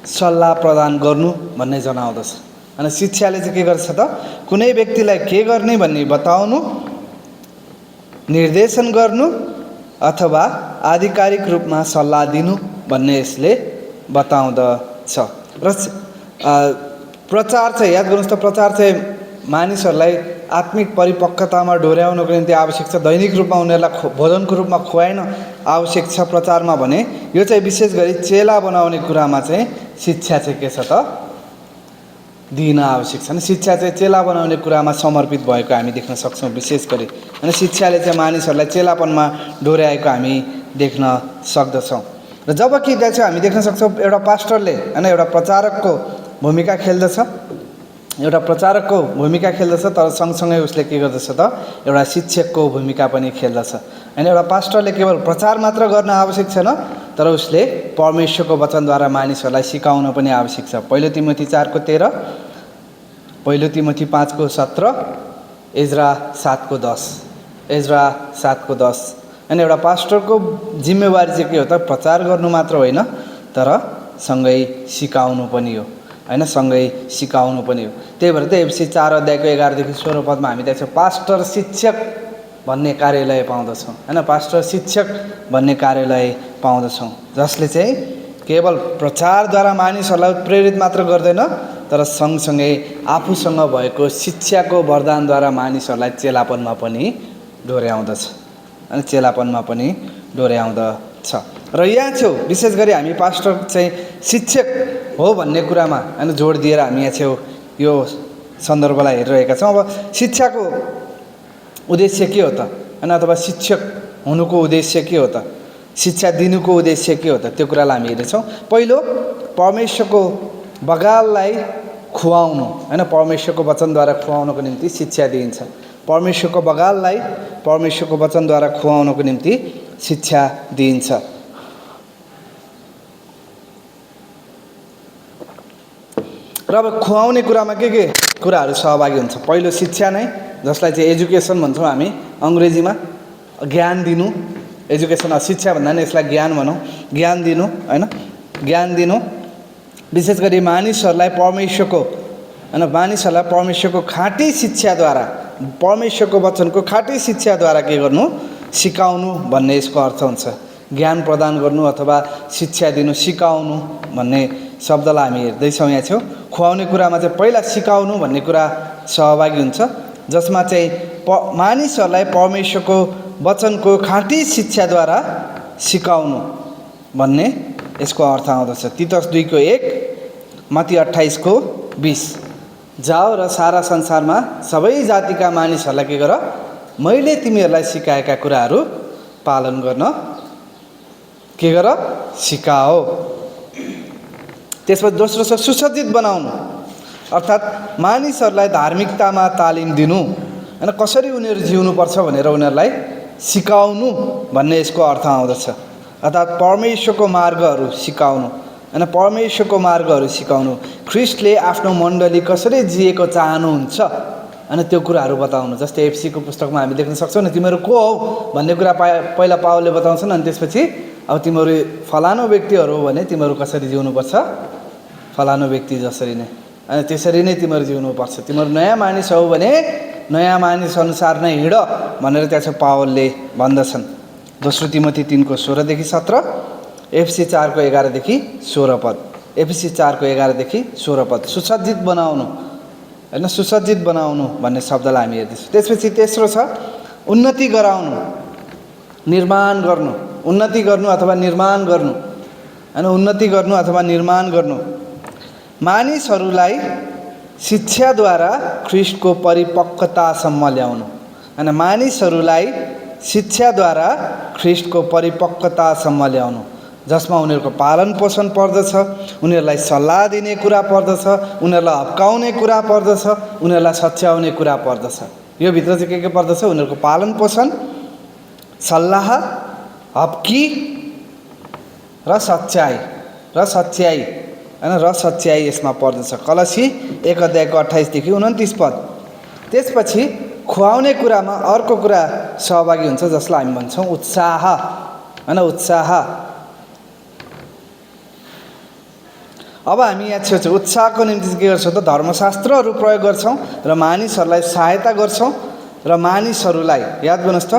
सल्लाह प्रदान गर्नु भन्ने जनाउँदछ। अनि शिक्षाले चाहिँ के गर्छ त, कुनै व्यक्तिलाई के गर्ने भन्ने बताउनु, निर्देशन गर्नु अथवा आधिकारिक रूपमा सल्लाह दिनु भन्ने यसले बताउँदछ। र प्रचार चाहिँ याद गर्नुहोस् त, प्रचार चाहिँ मानिसहरूलाई आत्मिक परिपक्वतामा डोर्याउनको निम्ति आवश्यक छ। दैनिक रूपमा उनीहरूलाई भोजनको रूपमा खुवाइन आवश्यक छ प्रचारमा भने। यो चाहिँ विशेष गरी चेला बनाउने कुरामा चाहिँ शिक्षा चाहिँ के छ त, दिन आवश्यक छ। अनि शिक्षा चाहिँ चेला बनाउने कुरामा समर्पित भएको हामी देख्न सक्छौँ विशेष गरी। अनि शिक्षाले चाहिँ मानिसहरूलाई चेलापनमा डोर्याएको हामी देख्न सक्दछौँ। र जबकि त्यहाँ चाहिँ हामी देख्न सक्छौँ एउटा पास्टरले होइन एउटा प्रचारकको भूमिका खेल्दछ, एउटा प्रचारकको भूमिका खेल्दछ, तर सँगसँगै उसले के गर्दछ त, एउटा शिक्षकको भूमिका पनि खेल्दछ। होइन एउटा पास्टरले केवल प्रचार मात्र गर्न आवश्यक छैन, तर उसले परमेश्वरको वचनद्वारा मानिसहरूलाई सिकाउन पनि आवश्यक छ। पहिलो तिमोथी 4:13, पहिलो तिमोथी 5:17, एज्रा 7:10, एज्रा 7:10। अनि एउटा पास्टरको जिम्मेवारी चाहिँ के हो त, प्रचार गर्नु मात्र होइन तर सँगै सिकाउनु पनि हो। होइन सँगै सिकाउनु पनि हो। त्यही भएर त एफएससी 4:11 देखि 16 पदमा हामी देख्छौँ पास्टर शिक्षक भन्ने कार्यालय पाउँदछौँ। होइन पास्टर शिक्षक भन्ने कार्यालय पाउँदछौँ, जसले चाहिँ केवल प्रचारद्वारा मानिसहरूलाई प्रेरित मात्र गर्दैन, तर सँगसँगै आफूसँग भएको शिक्षाको वरदानद्वारा मानिसहरूलाई चेलापनमा पनि डोर्याउँदछ। अनि चेलापनमा पनि डोर्याउँदछ। र यहाँ छेउ विशेष गरी हामी पास्टर चाहिँ शिक्षक हो भन्ने कुरामा होइन जोड दिएर हामी यहाँ छेउ यो सन्दर्भलाई हेरिरहेका छौँ। अब शिक्षाको उद्देश्य के हो त, होइन अथवा शिक्षक हुनुको उद्देश्य के हो त, शिक्षा दिनुको उद्देश्य के हो त, त्यो कुरालाई हामी हेर्नेछौँ। पहिलो, परमेश्वरको बगाललाई खुवाउनु, होइन परमेश्वरको वचनद्वारा खुवाउनको निम्ति शिक्षा दिइन्छ। परमेश्वरको बगाललाई परमेश्वरको वचनद्वारा खुवाउनको निम्ति शिक्षा दिइन्छ। र अब खुवाउने कुरामा के कुराहरू सहभागी हुन्छ। पहिलो शिक्षा नै, जसलाई चाहिँ एजुकेसन भन्छौँ हामी अङ्ग्रेजीमा, ज्ञान दिनु। एजुकेसन शिक्षा भन्दा नि यसलाई ज्ञान भनौँ, ज्ञान दिनु। होइन ज्ञान दिनु विशेष गरी मानिसहरूलाई परमेश्वरको होइन मानिसहरूलाई परमेश्वरको खाँटी शिक्षाद्वारा, परमेश्वरको वचनको खाँटी शिक्षाद्वारा के गर्नु, सिकाउनु भन्ने यसको अर्थ हुन्छ। ज्ञान प्रदान गर्नु अथवा शिक्षा दिनु, सिकाउनु भन्ने शब्दलाई हामी हेर्दैछौँ यहाँ छौँ। खुवाउने कुरामा चाहिँ पहिला सिकाउनु भन्ने कुरा सहभागी हुन्छ, जसमा चाहिँ मानिसहरूलाई परमेश्वरको वचनको खाँटी शिक्षाद्वारा सिकाउनु भन्ने यसको अर्थ आउँदछ। तीतस 2:1, मत्ती 28:20, जाओ र सारा संसारमा सबै जातिका मानिसहरूलाई के गर, मैले तिमीहरूलाई सिकाएका कुराहरू पालन गर्न के गर, सिकाओ। त्यसपछि दोस्रो छ सुसज्जित बनाउनु, अर्थात् मानिसहरूलाई धार्मिकतामा तालिम दिनु, होइन कसरी उनीहरू जिउनुपर्छ भनेर उनीहरूलाई सिकाउनु भन्ने यसको अर्थ आउँदछ। अर्थात् परमेश्वरको मार्गहरू सिकाउनु, होइन परमेश्वरको मार्गहरू सिकाउनु। ख्रिस्टले आफ्नो मण्डली कसरी जिएको चाहनुहुन्छ अनि त्यो कुराहरू बताउनु। जस्तै एफएससीको पुस्तकमा हामी देख्न सक्छौँ नि, तिमीहरू को हौ भन्ने कुरा पहिला पावलले बताउँछन्, अनि त्यसपछि अब तिमीहरू फलानु व्यक्तिहरू हो भने तिमीहरू कसरी जिउनुपर्छ, फलानु व्यक्ति जसरी नै, अनि त्यसरी नै तिमीहरू जिउनुपर्छ। तिमीहरू नयाँ मानिस हौ भने नयाँ मानिस अनुसार नै हिँड भनेर त्यहाँ चाहिँ पावलले भन्दछन्। दोस्रो तिमोथी 3:16 देखि 17, एफएससी 4:11 देखि 16 पद, एफएससी 4:11 देखि 16 पद। सुसज्जित बनाउनु, होइन सुसज्जित बनाउनु भन्ने शब्दलाई हामी हेर्दैछौँ। त्यसपछि तेस्रो छ उन्नति गराउनु, निर्माण गर्नु, उन्नति गर्नु अथवा निर्माण गर्नु, होइन उन्नति गर्नु अथवा निर्माण गर्नु। मानिसहरूलाई शिक्षाद्वारा ख्रिस्टको परिपक्वतासम्म ल्याउनु, होइन मानिसहरूलाई शिक्षाद्वारा ख्रिस्टको परिपक्वतासम्म ल्याउनु, जसमा उनीहरूको पालन पोषण पर्दछ, उनीहरूलाई सल्लाह दिने कुरा पर्दछ, उनीहरूलाई हप्काउने कुरा पर्दछ, उनीहरूलाई सच्याउने कुरा पर्दछ। यो भित्र चाहिँ के पर्दछ, उनीहरूको पालन पोषण, सल्लाह, हप्की र सच्याइ होइन र सच्याइ यसमा पर्दछ। कलसी 1:28 देखि 29 पद। त्यसपछि खुवाउने कुरामा अर्को कुरा सहभागी हुन्छ, जसलाई हामी भन्छौँ उत्साह, होइन उत्साह। अब हामी यहाँ छेउ उत्साहको निम्ति के गर्छौँ त, धर्मशास्त्रहरू प्रयोग गर्छौँ र मानिसहरूलाई सहायता गर्छौँ र मानिसहरूलाई, याद गर्नुहोस् त,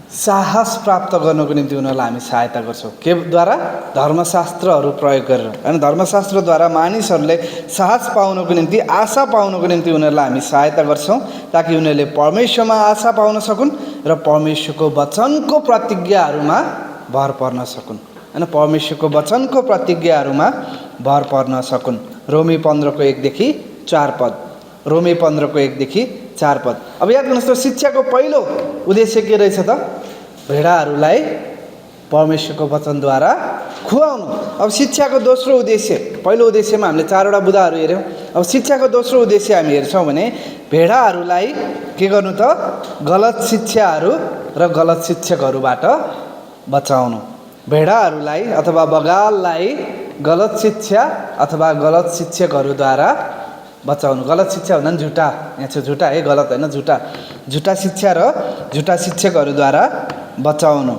साहस प्राप्त गर्नको निम्ति उनीहरूलाई हामी सहायता गर्छौँ के द्वारा धर्मशास्त्रहरू प्रयोग गरेर होइन धर्मशास्त्रद्वारा मानिसहरूले साहस पाउनको निम्ति आशा पाउनको निम्ति उनीहरूलाई हामी सहायता गर्छौँ ताकि उनीहरूले परमेश्वरमा आशा पाउन सकुन् र परमेश्वरको वचनको प्रतिज्ञाहरूमा भर पर्न सकुन् होइन परमेश्वरको वचनको प्रतिज्ञाहरूमा भर पर्न सकुन् रोमी 15को 1 देखि 4 पद रोमी 15को 1 देखि 4 पद। अब याद गर्नुहोस् त शिक्षाको पहिलो उद्देश्य के रहेछ त भेडाहरूलाई परमेश्वरको वचनद्वारा खुवाउनु। अब शिक्षाको दोस्रो उद्देश्य पहिलो उद्देश्यमा हामीले 4वटा बुँदाहरू हेऱ्यौँ। अब शिक्षाको दोस्रो उद्देश्य हामी हेर्छौँ भने भेडाहरूलाई के गर्नु त गलत शिक्षाहरू र गलत शिक्षकहरूबाट बचाउनु। भेडाहरूलाई अथवा बगाललाई गलत शिक्षा अथवा गलत शिक्षकहरूद्वारा बचाउनु। गलत शिक्षा भन्दा पनि झुटा, यहाँ चाहिँ झुटा है, गलत होइन, झुटा शिक्षा र झुटा शिक्षकहरूद्वारा बचाउनु।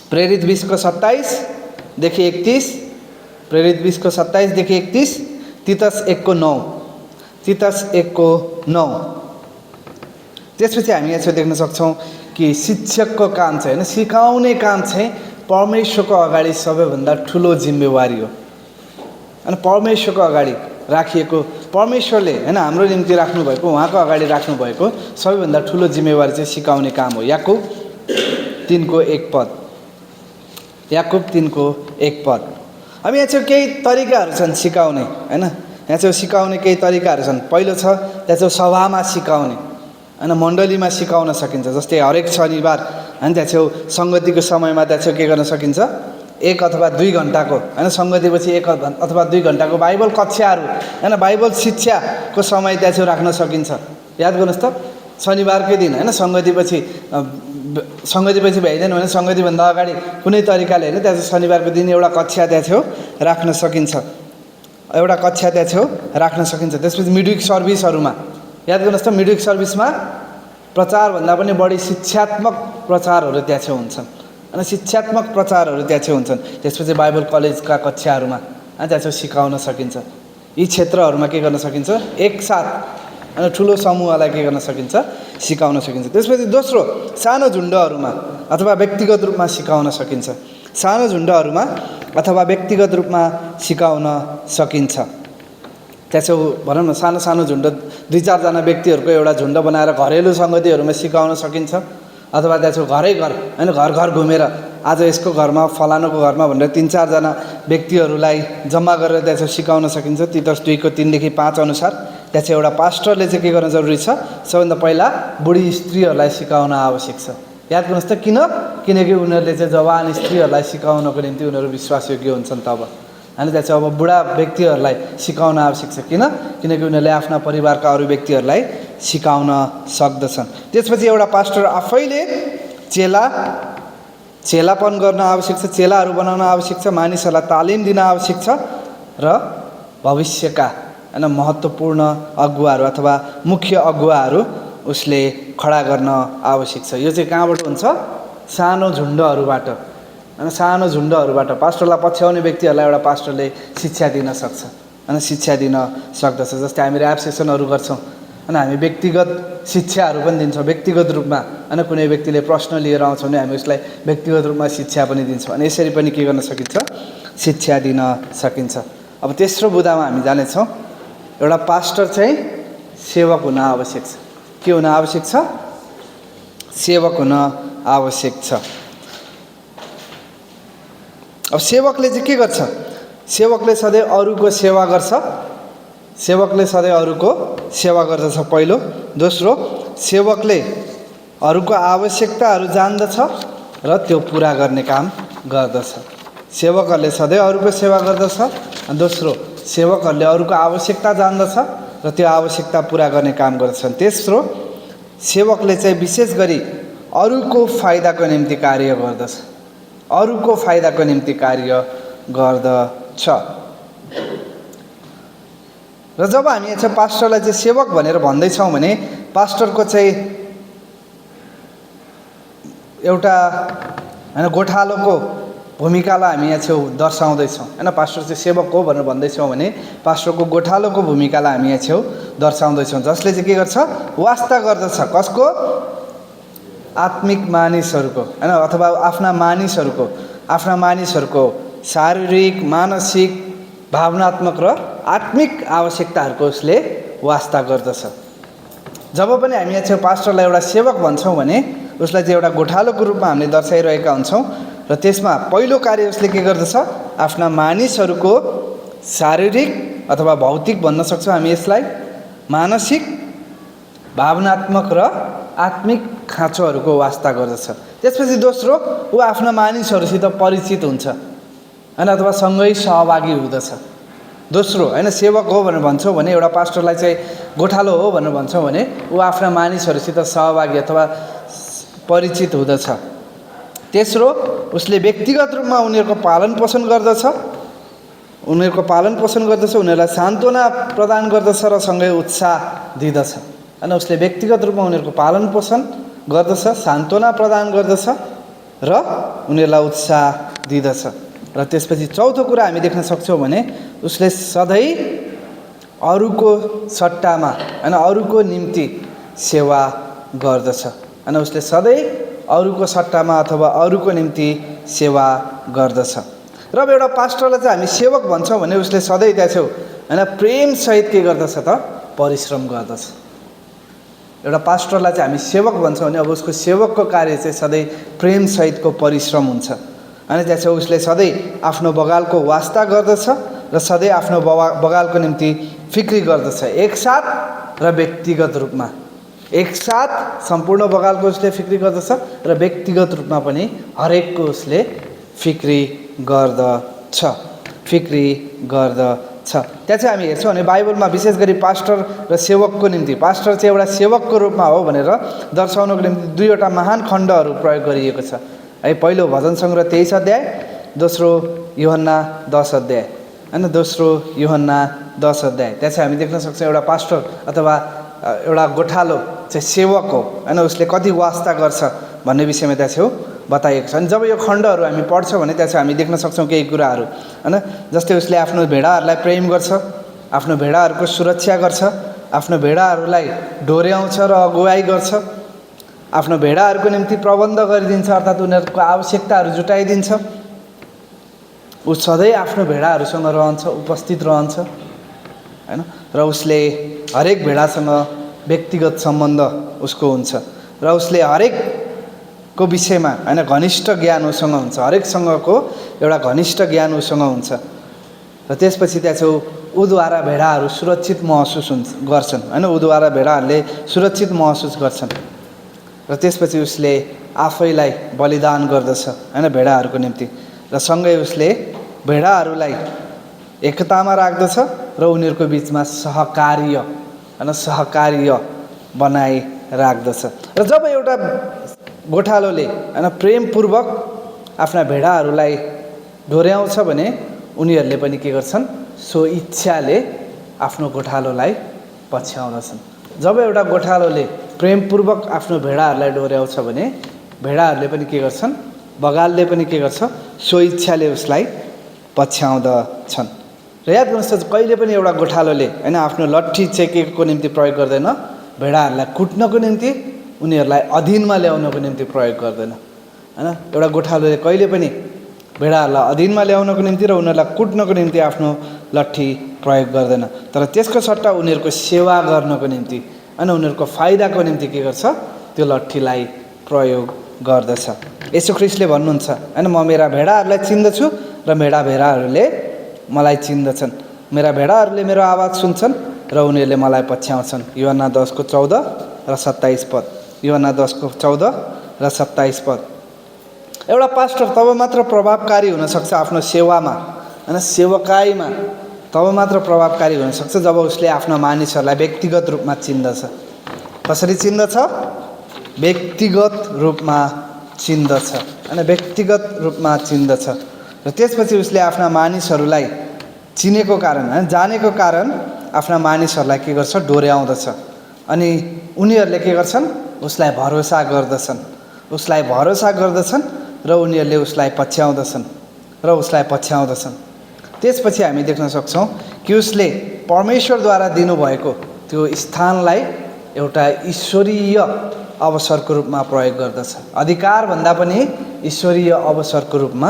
प्रेरित 20को 27 देखि 31, प्रेरित 20को 27 देखि 31, तितस 1को 9, तितस 1को 9। त्यसपछि हामी यहाँ चाहिँ देख्न सक्छौँ कि शिक्षकको काम चाहिँ होइन सिकाउने काम चाहिँ परमेश्वरको अगाडि सबैभन्दा ठुलो जिम्मेवारी हो। अनि परमेश्वरको अगाडि राखिएको परमेश्वरले होइन हाम्रो निम्ति राख्नुभएको उहाँको अगाडि राख्नुभएको सबैभन्दा ठुलो जिम्मेवारी चाहिँ सिकाउने काम हो। याकुब 3को 1 पद, याकुब 3को 1 पद। अब यहाँ चाहिँ केही तरिकाहरू छन् सिकाउने होइन, यहाँ चाहिँ सिकाउने केही तरिकाहरू छन्। पहिलो छ त्यहाँ चाहिँ सभामा सिकाउने होइन, मण्डलीमा सिकाउन सकिन्छ। जस्तै हरेक शनिबार होइन त्यहाँ छेउ सङ्गतिको समयमा त्यहाँ छेउ के गर्न सकिन्छ 1 अथवा 2 घन्टाको होइन सङ्गतिपछि 1 अथवा 2 घन्टाको बाइबल कक्षाहरू होइन बाइबल शिक्षाको समय त्यहाँ छेउ राख्न सकिन्छ। याद गर्नुहोस् त शनिबारकै दिन होइन सङ्गतिपछि भ्याइँदैन भने सङ्गतिभन्दा अगाडि कुनै तरिकाले होइन त्यहाँ शनिबारको दिन एउटा कक्षा त्यहाँ छेउ राख्न सकिन्छ, एउटा कक्षा त्यहाँ छेउ राख्न सकिन्छ। त्यसपछि मिडविक सर्भिसहरूमा याद गर्नुहोस् त मिडविक सर्भिसमा प्रचारभन्दा पनि बढी शिक्षात्मक प्रचारहरू त्यहाँ छेउ हुन्छन् अनि शिक्षात्मक प्रचारहरू त्यहाँ छेउ हुन्छन्। त्यसपछि बाइबल कलेजका कक्षाहरूमा त्यहाँ छेउ सिकाउन सकिन्छ। यी क्षेत्रहरूमा के गर्न सकिन्छ एकसाथ अनि ठुलो समूहलाई के गर्न सकिन्छ सिकाउन सकिन्छ। त्यसपछि दोस्रो सानो झुन्डहरूमा अथवा व्यक्तिगत रूपमा सिकाउन सकिन्छ, सानो झुन्डहरूमा अथवा व्यक्तिगत रूपमा सिकाउन सकिन्छ। त्यहाँ छेउ भनौँ न सानो सानो झुन्ड 2-4 जना व्यक्तिहरूको एउटा झुन्ड बनाएर घरेलु सङ्गतिहरूमा सिकाउन सकिन्छ। अथवा त्यहाँ छेउ घरै घर होइन घर घर घुमेर आज यसको घरमा फलानुको घरमा भनेर 3-4 जना व्यक्तिहरूलाई जम्मा गरेर त्यहाँ छेउ सिकाउन सकिन्छ। तितस 2को 3 देखि 5 अनुसार त्यहाँ चाहिँ एउटा पास्टरले चाहिँ के गर्न जरुरी छ सबभन्दा पहिला बुढी स्त्रीहरूलाई सिकाउन आवश्यक छ। याद गर्नुहोस् त किनकि उनीहरूले चाहिँ जवान स्त्रीहरूलाई सिकाउनको निम्ति उनीहरू विश्वासयोग्य हुन्छन् तब होइन। त्यहाँ चाहिँ अब बुढा व्यक्तिहरूलाई सिकाउन आवश्यक छ किनकि उनीहरूले आफ्ना परिवारका अरू व्यक्तिहरूलाई सिकाउन सक्दछन्। त्यसपछि एउटा पास्टर आफैले चेलापन गर्न आवश्यक छ, चेलाहरू बनाउन आवश्यक छ, मानिसहरूलाई तालिम दिन आवश्यक छ र भविष्यका होइन महत्त्वपूर्ण अगुवाहरू अथवा मुख्य अगुवाहरू उसले खडा गर्न आवश्यक छ। यो चाहिँ कहाँबाट हुन्छ सानो झुन्डहरूबाट होइन सानो झुन्डहरूबाट पास्टरलाई पछ्याउने व्यक्तिहरूलाई एउटा पास्टरले शिक्षा दिन सक्छ होइन शिक्षा दिन सक्दछ। जस्तै हामी ऱ्याप सेसनहरू गर्छौँ अनि हामी व्यक्तिगत शिक्षाहरू पनि दिन्छौँ व्यक्तिगत रूपमा होइन कुनै व्यक्तिले प्रश्न लिएर आउँछ भने हामी उसलाई व्यक्तिगत रूपमा शिक्षा पनि दिन्छौँ अनि यसरी पनि के गर्न सकिन्छ शिक्षा दिन सकिन्छ। अब तेस्रो बुँदामा हामी जानेछौँ एउटा पास्टर चाहिँ सेवक हुन आवश्यक छ। के हुन आवश्यक छ सेवक हुन आवश्यक छ। अब सेवकले चाहिँ के गर्छ सेवकले सधैँ अरूको सेवा गर्छ, सेवकले सधैँ अरूको सेवा गर्दछ पहिलो। दोस्रो सेवकले अरूको आवश्यकताहरू जान्दछ र त्यो पुरा गर्ने काम गर्दछ। सेवकहरूले सधैँ अरूको सेवा गर्दछ। दोस्रो सेवकहरूले अरूको आवश्यकता जान्दछ र त्यो आवश्यकता पुरा गर्ने काम गर्दछन्। तेस्रो सेवकले चाहिँ विशेष गरी अरूको फाइदाको निम्ति कार्य गर्दछ, अरूको फाइदाको निम्ति कार्य गर्दछ। र जब हामी यहाँ चाहिँ पास्टरलाई चाहिँ सेवक भनेर भन्दैछौँ भने पास्टरको चाहिँ एउटा होइन गोठालोको भूमिकालाई हामी यहाँ छेउ दर्शाउँदैछौँ होइन। पास्टर चाहिँ सेवक हो भनेर भन्दैछौँ भने पास्टरको गोठालोको भूमिकालाई हामी यहाँ छेउ दर्शाउँदैछौँ जसले चाहिँ के गर्छ वास्ता गर्दछ कसको आत्मिक मानिसहरूको होइन अथवा आफ्ना मानिसहरूको शारीरिक मानसिक भावनात्मक र आत्मिक आवश्यकताहरूको उसले वास्ता गर्दछ। जब पनि हामी यहाँ पास्टरलाई एउटा सेवक भन्छौँ भने उसलाई चाहिँ एउटा गोठालोको रूपमा हामीले दर्शाइरहेका हुन्छौँ र त्यसमा पहिलो कार्य उसले के गर्दछ, आफ्ना मानिसहरूको शारीरिक अथवा भौतिक भन्न सक्छौँ हामी यसलाई, मानसिक भावनात्मक र आत्मिक खाँचोहरूको वास्ता गर्दछ। त्यसपछि दोस्रो, ऊ आफ्ना मानिसहरूसित परिचित हुन्छ होइन अथवा सँगै सहभागी हुँदछ। दोस्रो होइन, सेवक हो भनेर भन्छौँ भने, एउटा पास्टरलाई चाहिँ गोठालो हो भनेर भन्छौँ भने ऊ आफ्ना मानिसहरूसित सहभागी अथवा परिचित हुँदछ। तेस्रो, उसले व्यक्तिगत रूपमा उनीहरूको पालन पोषण गर्दछ, उनीहरूलाई सान्त्वना प्रदान गर्दछ र सँगै उत्साह दिँदछ होइन। उसले व्यक्तिगत रूपमा उनीहरूको पालन पोषण गर्दछ, सान्त्वना प्रदान गर्दछ र उनीहरूलाई उत्साह दिँदछ। र त्यसपछि चौथो कुरा हामी देख्न सक्छौँ भने उसले सधैँ अरूको सट्टामा होइन अरूको निम्ति सेवा गर्दछ होइन। उसले सधैँ अरूको सट्टामा अथवा अरूको निम्ति सेवा गर्दछ। र अब एउटा पास्टरलाई चाहिँ हामी सेवक भन्छौँ भने उसले सधैँ त्यहाँ होइन प्रेमसहित के गर्दछ त, परिश्रम गर्दछ। एउटा पास्टरलाई चाहिँ हामी सेवक भन्छौँ भने अब उसको सेवकको कार्य चाहिँ सधैँ प्रेमसहितको परिश्रम हुन्छ होइन। त्यहाँ उसले सधैँ आफ्नो बगालको वास्ता गर्दछ र सधैँ आफ्नो बगालको निम्ति फिक्री गर्दछ, एकसाथ र व्यक्तिगत रूपमा। एकसाथ सम्पूर्ण बगालको उसले फिक्री गर्दछ र व्यक्तिगत रूपमा पनि हरेकको उसले फिक्री गर्दछ। त्यहाँ चाहिँ हामी हेर्छौँ भने बाइबलमा विशेष गरी पास्टर र सेवकको निम्ति, पास्टर चाहिँ एउटा सेवकको रूपमा हो भनेर दर्शाउनको निम्ति दुईवटा महान खण्डहरू प्रयोग गरिएको छ है। पहिलो भजन सङ्ग्रह 23 अध्याय, दोस्रो यूहन्ना 10 अध्याय होइन। दोस्रो यूहन्ना 10 अध्याय त्यहाँ चाहिँ हामी देख्न सक्छौँ एउटा पास्टर अथवा एउटा गोठालो चाहिँ सेवक हो होइन, उसले कति वास्ता गर्छ भन्ने विषयमा त्यहाँ बताइएको छ। अनि जब यो खण्डहरू हामी पढ्छौँ भने त्यहाँ हामी देख्न सक्छौँ केही कुराहरू होइन। जस्तै उसले आफ्नो भेडाहरूलाई प्रेम गर्छ, आफ्नो भेडाहरूको सुरक्षा गर्छ, आफ्नो भेडाहरूलाई डोर्याउँछ र अगुवाई गर्छ, आफ्नो भेडाहरूको निम्ति प्रबन्ध गरिदिन्छ अर्थात् उनीहरूको आवश्यकताहरू जुटाइदिन्छ। ऊ सधैँ आफ्नो भेडाहरूसँग रहन्छ, उपस्थित रहन्छ होइन। र उसले हरेक भेडासँग व्यक्तिगत सम्बन्ध उसको हुन्छ र उसले हरेकको विषयमा होइन घनिष्ठ ज्ञान उसँग हुन्छ, हरेकसँगको एउटा घनिष्ठ ज्ञान उसँग हुन्छ। र त्यसपछि त्यहाँ ऊद्वारा भेडाहरू सुरक्षित महसुस गर्छन् होइन, ऊद्वारा भेडाहरूले सुरक्षित महसुस गर्छन्। र त्यसपछि उसले आफैलाई बलिदान गर्दछ होइन भेडाहरूको निम्ति, र सँगै उसले भेडाहरूलाई एकतामा राख्दछ र उनीहरूको बिचमा सहकार्य बनाइ राख्दछ। र जब एउटा गोठालोले होइन प्रेमपूर्वक आफ्ना भेडाहरूलाई डोर्याउँछ भने उनीहरूले पनि के गर्छन्, सो इच्छाले आफ्नो गोठालोलाई पछ्याउँदछन्। जब एउटा गोठालोले प्रेमपूर्वक आफ्नो भेडाहरूलाई डोर्याउँछ भने भेडाहरूले पनि के गर्छन्, बगालले पनि के गर्छ, सो इच्छाले उसलाई पछ्याउँदछन्। र याद गर्नुहोस्, कहिले पनि एउटा गोठालोले होइन आफ्नो लट्ठी चाहिँ के को निम्ति प्रयोग गर्दैन, भेडाहरूलाई कुट्नको निम्ति, उनीहरूलाई अधीनमा ल्याउनको निम्ति प्रयोग गर्दैन होइन। एउटा गोठालोले कहिले पनि भेडाहरूलाई अधीनमा ल्याउनको निम्ति र उनीहरूलाई कुट्नको निम्ति आफ्नो लट्ठी प्रयोग गर्दैन, तर त्यसको सट्टा उनीहरूको सेवा गर्नको निम्ति होइन उनीहरूको फाइदाको निम्ति के गर्छ, त्यो लट्ठीलाई प्रयोग गर्दछ। येशू ख्रीष्टले भन्नुहुन्छ होइन, म मेरा भेडाहरूलाई चिन्दछु र मेरा भेडाहरूले मलाई चिन्दछन्, मेरा भेडाहरूले मेरो आवाज सुन्छन् र उनीहरूले मलाई पछ्याउँछन्। यूहन्ना 10:14 र 27 पद, यूहन्ना 10:14 र 27 पद। एउटा पास्टर तब मात्र प्रभावकारी हुनसक्छ आफ्नो सेवामा होइन सेवकाईमा, तब मात्र प्रभावकारी हुनसक्छ जब उसले आफ्ना मानिसहरूलाई व्यक्तिगत रूपमा चिन्दछ। कसरी चिन्दछ? व्यक्तिगत रूपमा चिन्दछ होइन, व्यक्तिगत रूपमा चिन्दछ। र त्यसपछि उसले आफ्ना मानिसहरूलाई चिनेको कारण होइन जानेको कारण आफ्ना मानिसहरूलाई के गर्छ, डोर्याउँदछ। अनि उनीहरूले के गर्छन्, उसलाई भरोसा गर्दछन् र उनीहरूले उसलाई पछ्याउँदछन्। त्यसपछि हामी देख्न सक्छौँ कि उसले परमेश्वरद्वारा दिनुभएको त्यो स्थानलाई एउटा ईश्वरीय अवसरको रूपमा प्रयोग गर्दछ। अधिकार भन्दा पनि ईश्वरीय अवसरको रूपमा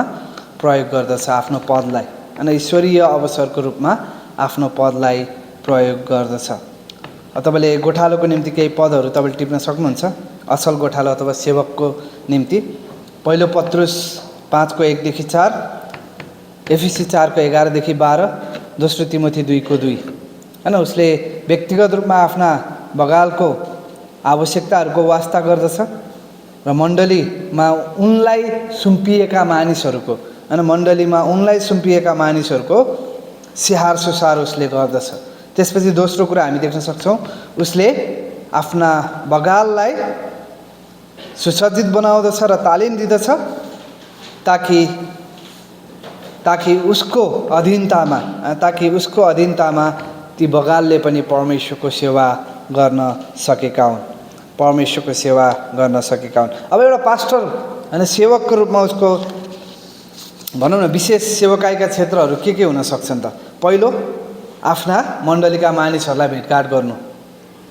प्रयोग गर्दछ आफ्नो पदलाई, होइन, ईश्वरीय अवसरको रूपमा आफ्नो पदलाई प्रयोग गर्दछ। तपाईँले गोठालोको निम्ति केही पदहरू तपाईँले टिप्न सक्नुहुन्छ। असल गोठालो अथवा सेवकको निम्ति पहिलो पत्रुस 5:1-4, एफिसी 4:11-12, दोस्रो तिमोथी 2:2, होइन। उसले व्यक्तिगत रूपमा आफ्ना बगालको आवश्यकताहरूको वास्ता गर्दछ र मण्डलीमा उनलाई सुम्पिएका मानिसहरूको, होइन, मण्डलीमा उनलाई सुम्पिएका मानिसहरूको स्याहार सुसार उसले गर्दछ। त्यसपछि दोस्रो कुरा हामी देख्न सक्छौँ, उसले आफ्ना बगाललाई सुसज्जित बनाउँदछ र तालिम दिँदछ ताकि उसको अधीनतामा ती बगालले पनि परमेश्वरको सेवा गर्न सकेका हुन्, परमेश्वरको सेवा गर्न सकेका हुन्। अब एउटा पास्टर, होइन, सेवकको रूपमा उसको भनौँ न विशेष सेवकाईका क्षेत्रहरू के हुन सक्छन् त? पहिलो, आफ्ना मण्डलीका मानिसहरूलाई भेटघाट गर्नु,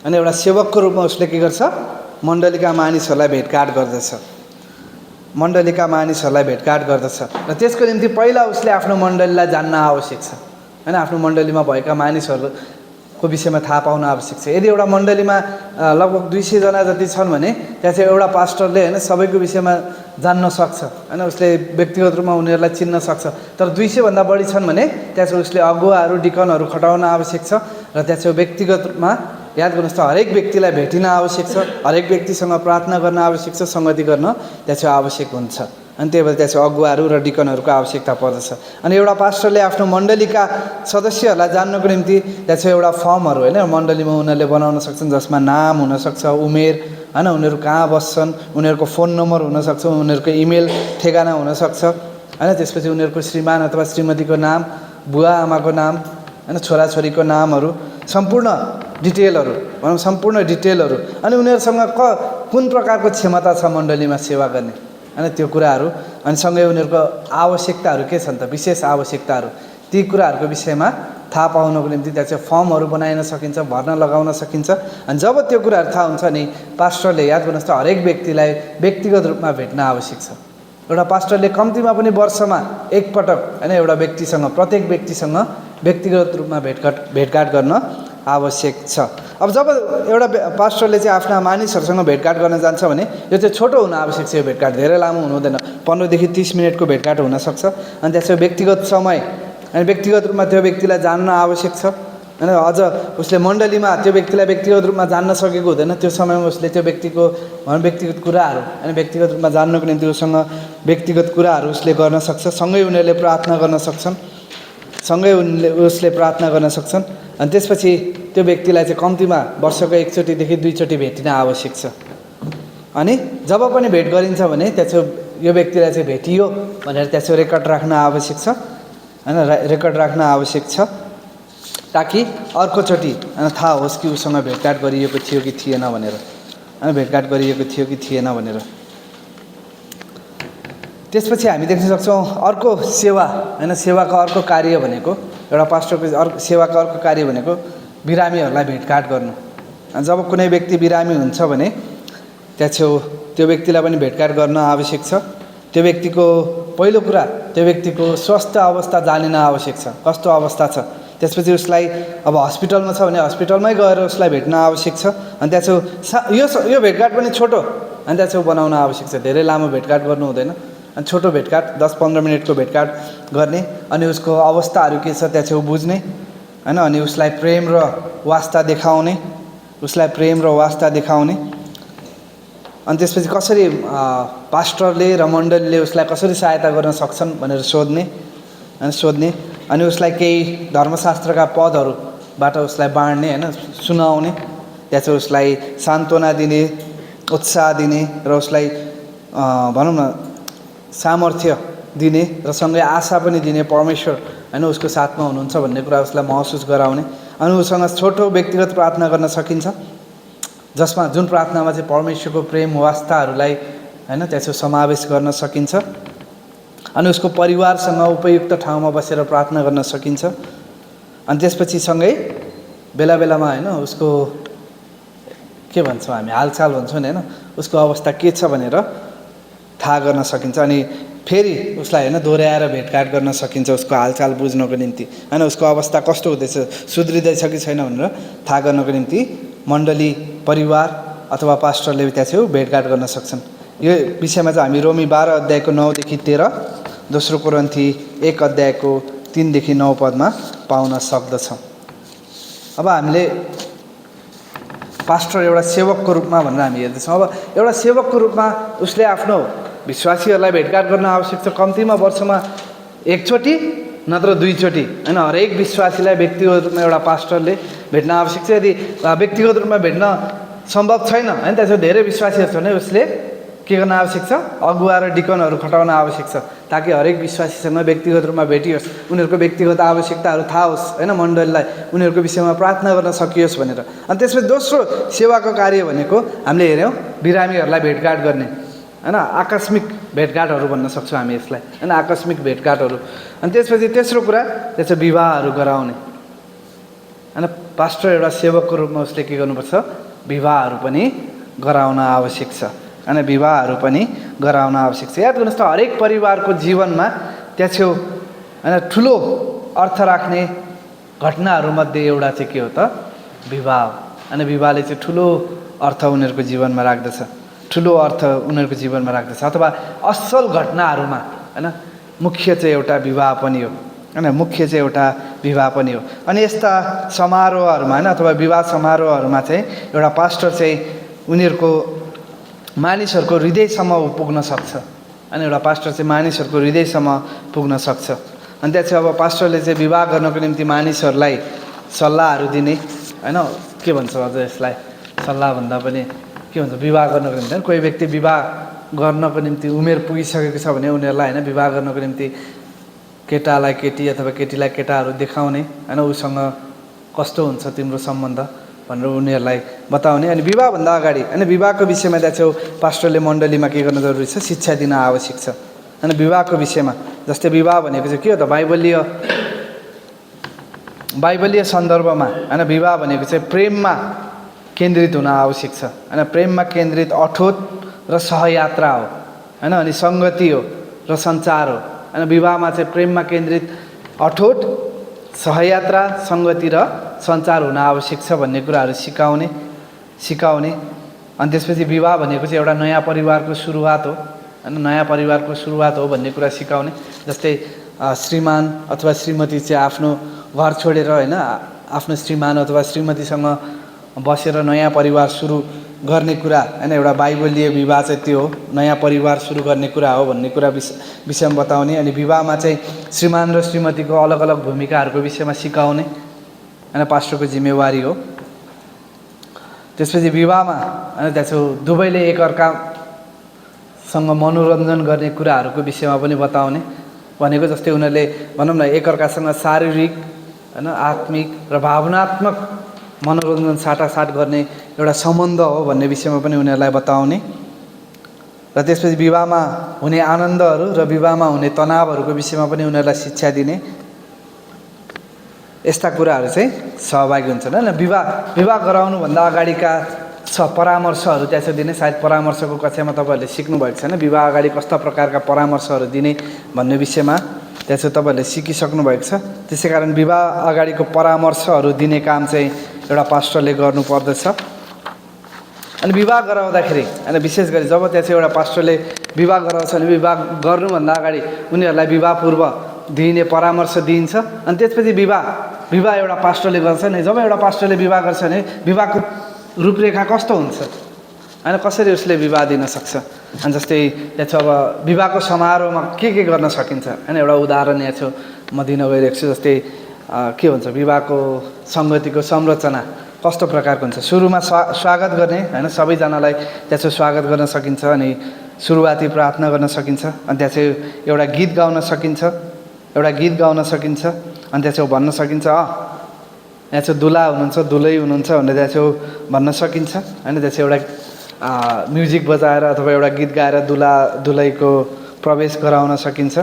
अनि एउटा सेवकको रूपमा उसले के गर्छ? मण्डलीका मानिसहरूलाई भेटघाट गर्दछ, मण्डलीका मानिसहरूलाई भेटघाट गर्दछ र त्यसको निम्ति पहिला उसले आफ्नो मण्डलीलाई जान्न आवश्यक छ, होइन। आफ्नो मण्डलीमा भएका मानिसहरूको विषयमा थाहा पाउन आवश्यक छ। यदि एउटा मण्डलीमा लगभग 200 जना जति छन् भने त्यहाँ चाहिँ एउटा पास्टरले, होइन, सबैको विषयमा जान्न सक्छ, होइन, उसले व्यक्तिगत रूपमा उनीहरूलाई चिन्न सक्छ। तर 200 भन्दा बढी छन् भने त्यहाँ चाहिँ उसले अगुवाहरू, डिकनहरू खटाउन आवश्यक छ र त्यहाँ चाहिँ व्यक्तिगत रूपमा, याद गर्नुहोस् त, हरेक व्यक्तिलाई भेटिन आवश्यक छ, हरेक व्यक्तिसँग प्रार्थना गर्न आवश्यक छ, सङ्गति गर्न त्यहाँ चाहिँ आवश्यक हुन्छ। अनि त्यही भएर त्यहाँ चाहिँ अगुवाहरू र डिकनहरूको आवश्यकता पर्दछ। अनि एउटा पास्टरले आफ्नो मण्डलीका सदस्यहरूलाई जान्नको निम्ति त्यहाँ चाहिँ एउटा फर्महरू, होइन, मण्डलीमा उनीहरूले बनाउन सक्छन्, जसमा नाम हुनसक्छ, उमेर, होइन, उनीहरू कहाँ बस्छन्, उनीहरूको फोन नम्बर हुनसक्छ, उनीहरूको इमेल ठेगाना हुनसक्छ, होइन। त्यसपछि उनीहरूको श्रीमान अथवा श्रीमतीको नाम, बुवा आमाको नाम, होइन, छोराछोरीको नामहरू, सम्पूर्ण डिटेलहरू, अनि उनीहरूसँग कुन प्रकारको क्षमता छ मण्डलीमा सेवा गर्ने, होइन, त्यो कुराहरू, अनि सँगै उनीहरूको आवश्यकताहरू के छन् त, विशेष आवश्यकताहरू, ती कुराहरूको विषयमा थाहा पाउनको निम्ति त्यहाँ चाहिँ फर्महरू बनाइन सकिन्छ, भर्न लगाउन सकिन्छ। अनि जब त्यो कुराहरू थाहा हुन्छ नि पास्टरले, याद गर्नुहोस् त, हरेक व्यक्तिलाई व्यक्तिगत रूपमा भेट्न आवश्यक छ। एउटा पास्टरले कम्तीमा पनि वर्षमा एकपटक, होइन, एउटा व्यक्तिसँग, प्रत्येक व्यक्तिसँग व्यक्तिगत रूपमा भेटघाट गर्न आवश्यक छ। अब जब एउटा पास्टरले चाहिँ आफ्ना मानिसहरूसँग भेटघाट गर्न जान्छ भने यो चाहिँ छोटो हुन आवश्यक छ। यो भेटघाट धेरै लामो हुनु हुँदैन, 15 देखि 30 मिनटको भेटघाट हुनसक्छ। अनि त्यसको व्यक्तिगत समय, अनि व्यक्तिगत रूपमा त्यो व्यक्तिलाई जान्न आवश्यक छ, होइन। अझ उसले मण्डलीमा त्यो व्यक्तिलाई व्यक्तिगत रूपमा जान्न सकेको हुँदैन, त्यो समयमा उसले त्यो व्यक्तिको व्यक्तिगत कुराहरू, अनि व्यक्तिगत रूपमा जान्नको निम्ति उसँग व्यक्तिगत कुराहरू उसले गर्न सक्छ। सँगै उनीहरूले प्रार्थना गर्न सक्छन्, उसले प्रार्थना गर्न सक्छन्। अनि त्यसपछि त्यो व्यक्तिलाई चाहिँ कम्तीमा वर्षको 1 चोटिदेखि 2 चोटि भेटिन आवश्यक छ। अनि जब पनि भेट गरिन्छ भने त्यहाँ चाहिँ यो व्यक्तिलाई चाहिँ भेटियो भनेर त्यहाँ चाहिँ रेकर्ड राख्न आवश्यक छ, होइन, रेकर्ड राख्न आवश्यक छ, ताकि अर्कोचोटि, होइन, थाहा होस् कि उसँग भेटघाट गरिएको थियो कि थिएन भनेर, होइन, भेटघाट गरिएको थियो कि थिएन भनेर। त्यसपछि हामी देख्न सक्छौँ अर्को सेवा, होइन, सेवाको अर्को कार्य भनेको, एउटा पास्टरको सेवाको अर्को कार्य भनेको बिरामीहरूलाई भेटघाट गर्नु। जब कुनै व्यक्ति बिरामी हुन्छ भने त्यहाँ छेउ त्यो व्यक्तिलाई पनि भेटघाट गर्न आवश्यक छ। त्यो व्यक्तिको पहिलो कुरा, त्यो व्यक्तिको स्वास्थ्य अवस्था जानिन आवश्यक छ, कस्तो अवस्था छ। त्यसपछि उसलाई अब हस्पिटलमा छ भने हस्पिटलमै गएर उसलाई भेट्न आवश्यक छ। अनि त्यहाँ छेउ यो भेटघाट पनि छोटो, अनि त्यहाँ छेउ बनाउन आवश्यक छ। धेरै लामो भेटघाट गर्नु हुँदैन, अनि छोटो भेटघाट 10-15 मिनटको भेटघाट गर्ने, अनि उसको अवस्थाहरू के छ त्यहाँ छेउ बुझ्ने, होइन, अनि उसलाई प्रेम र वास्ता देखाउने, अनि त्यसपछि कसरी पास्टरले र मण्डलीले उसलाई कसरी सहायता गर्न सक्छन् भनेर सोध्ने, अनि उसलाई केही धर्मशास्त्रका पदहरूबाट उसलाई बाँड्ने, होइन, सुनाउने, त्यहाँ चाहिँ उसलाई सान्त्वना दिने, उत्साह दिने र उसलाई भनौँ न सामर्थ्य दिने र सँगै आशा पनि दिने, परमेश्वर, होइन, उसको साथमा हुनुहुन्छ भन्ने कुरा उसलाई महसुस गराउने। अनि उसँग छोटो व्यक्तिगत प्रार्थना गर्न सकिन्छ, जसमा जुन प्रार्थनामा चाहिँ परमेश्वरको प्रेम वास्ताहरूलाई, होइन, त्यसो समावेश गर्न सकिन्छ। अनि उसको परिवारसँग उपयुक्त ठाउँमा बसेर प्रार्थना गर्न सकिन्छ। अनि त्यसपछि सँगै बेला बेलामा, होइन, उसको के भन्छौँ हामी, हालचाल भन्छौँ नि, होइन, उसको अवस्था के छ भनेर थाहा गर्न सकिन्छ अनि फेरि उसलाई होइन दोहोऱ्याएर भेटघाट गर्न सकिन्छ उसको हालचाल बुझ्नको निम्ति होइन उसको अवस्था कस्तो हुँदैछ सुध्रिँदैछ कि छैन भनेर थाहा गर्नको निम्ति मण्डली परिवार अथवा पास्टरले त्यहाँ छेउ भेटघाट गर्न सक्छन्। यो विषयमा चाहिँ हामी रोमी 12 अध्यायको 9 देखि 13, दोस्रो कोरिन्थी 1 अध्यायको 3 देखि 9 पदमा पाउन सक्दछौँ। अब हामीले पास्टर एउटा सेवकको रूपमा भनेर हामी हेर्दैछौँ। अब एउटा सेवकको रूपमा उसले आफ्नो विश्वासीहरूलाई भेटघाट गर्न आवश्यक छ। कम्तीमा वर्षमा एकचोटि नत्र दुईचोटि होइन हरेक विश्वासीलाई व्यक्तिगत रूपमा एउटा पास्टरले भेट्न आवश्यक छ। यदि व्यक्तिगत रूपमा भेट्न सम्भव छैन होइन त्यसो धेरै विश्वासीहरू छ भने उसले के गर्न आवश्यक छ अगुवा र डिकनहरू खटाउन आवश्यक छ ताकि हरेक विश्वासीसँग व्यक्तिगत रूपमा भेटियोस् उनीहरूको व्यक्तिगत आवश्यकताहरू थाहा होस् होइन मण्डलीलाई उनीहरूको विषयमा प्रार्थना गर्न सकियोस् भनेर। अनि त्यसपछि दोस्रो सेवाको कार्य भनेको हामीले हेऱ्यौँ बिरामीहरूलाई भेटघाट गर्ने होइन आकस्मिक भेटघाटहरू भन्न सक्छौँ हामी यसलाई होइन आकस्मिक भेटघाटहरू। अनि त्यसपछि तेस्रो कुरा त्यसो विवाहहरू गराउने होइन पास्टर एउटा सेवकको रूपमा उसले के गर्नुपर्छ विवाहहरू पनि गराउन आवश्यक छ होइन विवाहहरू पनि गराउन आवश्यक छ। याद गर्नुहोस् त हरेक परिवारको जीवनमा त्यहाँ छेउ होइन ठुलो अर्थ राख्ने घटनाहरूमध्ये एउटा चाहिँ के हो त विवाह होइन विवाहले चाहिँ ठुलो अर्थ उनीहरूको जीवनमा राख्दछ ठुलो अर्थ उनीहरूको जीवनमा राख्दछ अथवा असल घटनाहरूमा होइन मुख्य चाहिँ एउटा विवाह पनि हो होइन मुख्य चाहिँ एउटा विवाह पनि हो। अनि यस्ता समारोहहरूमा होइन अथवा विवाह समारोहहरूमा चाहिँ एउटा पास्टर चाहिँ उनीहरूको मानिसहरूको हृदयसम्म पुग्न सक्छ अनि एउटा पास्टर चाहिँ मानिसहरूको हृदयसम्म पुग्न सक्छ। अनि त्यहाँ चाहिँ अब पास्टरले चाहिँ विवाह गर्नको निम्ति मानिसहरूलाई सल्लाहहरू दिने होइन के भन्छ अझ यसलाई सल्लाह भन्दा पनि के भन्छ विवाह गर्नको निम्ति कोही व्यक्ति विवाह गर्नको निम्ति उमेर पुगिसकेको छ भने उनीहरूलाई होइन विवाह गर्नको निम्ति केटालाई केटी अथवा केटीलाई केटाहरू देखाउने होइन उसँग कस्तो हुन्छ तिम्रो सम्बन्ध भनेर उनीहरूलाई बताउने। अनि विवाहभन्दा अगाडि होइन विवाहको विषयमा त्यहाँ छेउ पास्टरले मण्डलीमा के गर्न जरुरी छ शिक्षा दिन आवश्यक छ होइन विवाहको विषयमा। जस्तै विवाह भनेको चाहिँ के हो त बाइबलीय सन्दर्भमा होइन विवाह भनेको चाहिँ प्रेममा केन्द्रित हुन आवश्यक छ होइन प्रेममा केन्द्रित अठोट र सहयात्रा हो होइन अनि सङ्गति हो र सञ्चार हो होइन विवाहमा चाहिँ प्रेममा केन्द्रित अठोट सहयात्रा सङ्गति र सञ्चार हुन आवश्यक छ भन्ने कुराहरू सिकाउने। अनि त्यसपछि विवाह भनेको चाहिँ एउटा नयाँ परिवारको सुरुवात हो होइन नयाँ परिवारको सुरुवात हो भन्ने कुरा सिकाउने। जस्तै श्रीमान अथवा श्रीमती चाहिँ आफ्नो घर छोडेर होइन आफ्नो श्रीमान अथवा श्रीमतीसँग बसेर नयाँ परिवार सुरु गर्ने कुरा होइन एउटा बाइबलीय विवाह चाहिँ त्यो हो नयाँ परिवार सुरु गर्ने कुरा हो भन्ने कुरा विषयमा बताउने। अनि विवाहमा चाहिँ श्रीमान र श्रीमतीको अलग अलग भूमिकाहरूको विषयमा सिकाउने होइन पास्टरको जिम्मेवारी हो। त्यसपछि विवाहमा होइन त्यहाँ दुवैले एकअर्कासँग मनोरञ्जन गर्ने कुराहरूको विषयमा पनि बताउने भनेको जस्तै उनीहरूले भनौँ न एकअर्कासँग शारीरिक होइन आत्मिक र भावनात्मक मनोरञ्जन साटासाट गर्ने एउटा सम्बन्ध हो भन्ने विषयमा पनि उनीहरूलाई बताउने। र त्यसपछि विवाहमा हुने आनन्दहरू र विवाहमा हुने तनावहरूको विषयमा पनि उनीहरूलाई शिक्षा दिने यस्ता कुराहरू चाहिँ सहभागी हुन्छन् होइन। विवाह गराउनुभन्दा अगाडिका परामर्शहरू त्यहाँ चाहिँ दिने सायद परामर्शको कक्षामा तपाईँहरूले सिक्नुभएको छैन विवाह अगाडि कस्ता प्रकारका परामर्शहरू दिने भन्ने विषयमा त्यहाँ चाहिँ तपाईँहरूले सिकिसक्नु भएको छ। त्यसै कारण विवाह अगाडिको परामर्शहरू दिने काम चाहिँ एउटा पास्टरले गर्नुपर्दछ। अनि विवाह गराउँदाखेरि होइन विशेष गरी जब त्यहाँ चाहिँ एउटा पास्टरले विवाह गराउँछ भने विवाह गर्नुभन्दा अगाडि उनीहरूलाई विवाह पूर्व दिइने परामर्श दिइन्छ। अनि त्यसपछि विवाह एउटा पास्टरले गर्छ नि जब एउटा पास्टरले विवाह गर्छ भने विवाहको रूपरेखा कस्तो हुन्छ होइन कसरी उसले विवाह दिन सक्छ। अनि जस्तै यहाँ छ अब विवाहको समारोहमा के गर्न सकिन्छ होइन एउटा उदाहरण यहाँ छ म दिन गइरहेको छु। जस्तै के भन्छ विवाहको सङ्गतिको संरचना कस्तो प्रकारको हुन्छ सुरुमा स्वागत गर्ने होइन सबैजनालाई त्यहाँ चाहिँ स्वागत गर्न सकिन्छ अनि सुरुवाती प्रार्थना गर्न सकिन्छ अनि त्यहाँ चाहिँ एउटा गीत गाउन सकिन्छ अनि त्यहाँ चाहिँ भन्न सकिन्छ यहाँ चाहिँ दुला हुनुहुन्छ दुलै हुनुहुन्छ भनेर त्यहाँ चाहिँ भन्न सकिन्छ होइन त्यहाँ चाहिँ एउटा म्युजिक बजाएर अथवा एउटा गीत गाएर दुलैको प्रवेश गराउन सकिन्छ।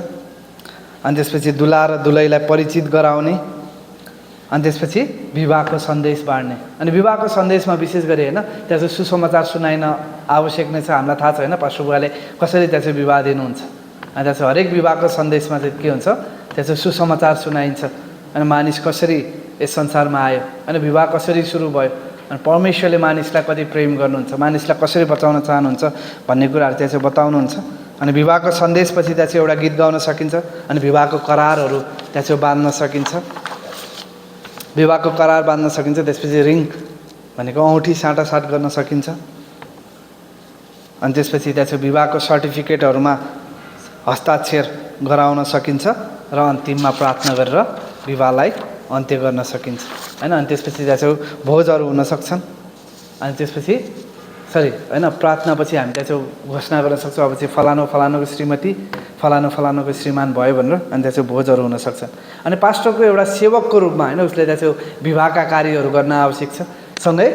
अनि त्यसपछि दुला र दुलैलाई परिचित गराउने अनि त्यसपछि विवाहको सन्देश बाँड्ने। अनि विवाहको सन्देशमा विशेष गरी होइन त्यहाँ चाहिँ सुसमाचार सुनाइन आवश्यक नै छ। हामीलाई थाहा छ होइन पास्टर बुवाले कसरी त्यहाँ चाहिँ विवाह दिनुहुन्छ। अनि त्यहाँ चाहिँ हरेक विवाहको सन्देशमा चाहिँ के हुन्छ, त्यहाँ चाहिँ सुसमाचार सुनाइन्छ। अनि मानिस कसरी यस संसारमा आयो, अनि विवाह कसरी सुरु भयो, अनि परमेश्वरले मानिसलाई कति प्रेम गर्नुहुन्छ, मानिसलाई कसरी बचाउन चाहनुहुन्छ भन्ने कुराहरू त्यहाँ चाहिँ बताउनुहुन्छ। अनि विवाहको सन्देशपछि त्यहाँ चाहिँ एउटा गीत गाउन सकिन्छ। अनि विवाहको करारहरू त्यहाँ चाहिँ बाँध्न सकिन्छ, विवाहको करार बाँध्न सकिन्छ। त्यसपछि रिङ भनेको औँठी साटासाट गर्न सकिन्छ। अनि त्यसपछि त्यहाँ चाहिँ विवाहको सर्टिफिकेटहरूमा हस्ताक्षर गराउन सकिन्छ र अन्तिममा प्रार्थना गरेर विवाहलाई अन्त्य गर्न सकिन्छ होइन। अनि त्यसपछि त्यहाँ चाहिँ भोजहरू हुन सक्छन्। अनि त्यसपछि होइन प्रार्थनापछि हामी त्यहाँ चाहिँ घोषणा गर्न सक्छौँ अब चाहिँ फलानु फलानुको श्रीमती फलानु फलानुको श्रीमान भयो भनेर। अनि त्यहाँ चाहिँ भोजहरू हुनसक्छ। अनि पास्टरको एउटा सेवकको रूपमा होइन उसले त्यहाँ चाहिँ विवाहका कार्यहरू गर्न आवश्यक छ, सँगै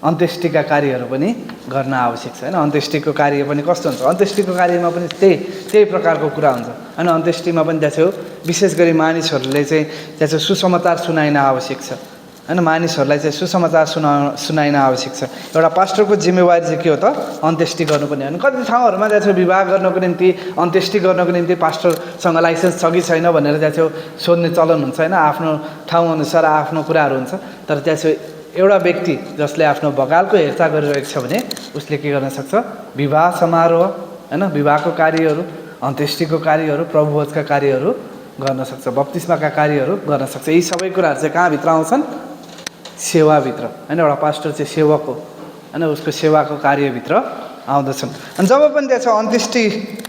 अन्त्येष्टिका कार्यहरू पनि गर्न आवश्यक छ होइन। अन्त्येष्टिको कार्य पनि कस्तो हुन्छ, अन्त्येष्टिको कार्यमा पनि त्यही प्रकारको कुरा हुन्छ होइन। अन्त्येष्टिमा पनि त्यहाँ चाहिँ विशेष गरी मानिसहरूले चाहिँ त्यहाँ चाहिँ सुसमाचार सुनाइन आवश्यक छ होइन। मानिसहरूलाई चाहिँ सुसमाचार सुनाइन आवश्यक छ। एउटा पास्टरको जिम्मेवारी चाहिँ के हो त, अन्त्येष्टि गर्नुपर्ने। अनि कति ठाउँहरूमा त्यहाँ चाहिँ विवाह गर्नको निम्ति अन्त्येष्टि गर्नको निम्ति पास्टरसँग लाइसेन्स छ कि छैन भनेर त्यहाँ चाहिँ सोध्ने चलन हुन्छ होइन। आफ्नो ठाउँअनुसार आफ्नो कुराहरू हुन्छ। तर त्यहाँ चाहिँ एउटा व्यक्ति जसले आफ्नो भकालको हेरचाह गरिरहेको छ भने उसले के गर्न सक्छ, विवाह समारोह होइन, विवाहको कार्यहरू, अन्त्येष्टिको कार्यहरू, प्रभुभोजका कार्यहरू गर्न सक्छ, बप्तिस्माका कार्यहरू गर्न सक्छ। यी सबै कुराहरू चाहिँ कहाँभित्र आउँछन्, सेवाभित्र होइन। एउटा पास्टर चाहिँ सेवक हो होइन, उसको सेवाको कार्यभित्र आउँदछन्। अनि जब पनि त्यहाँ चाहिँ अन्त्येष्टि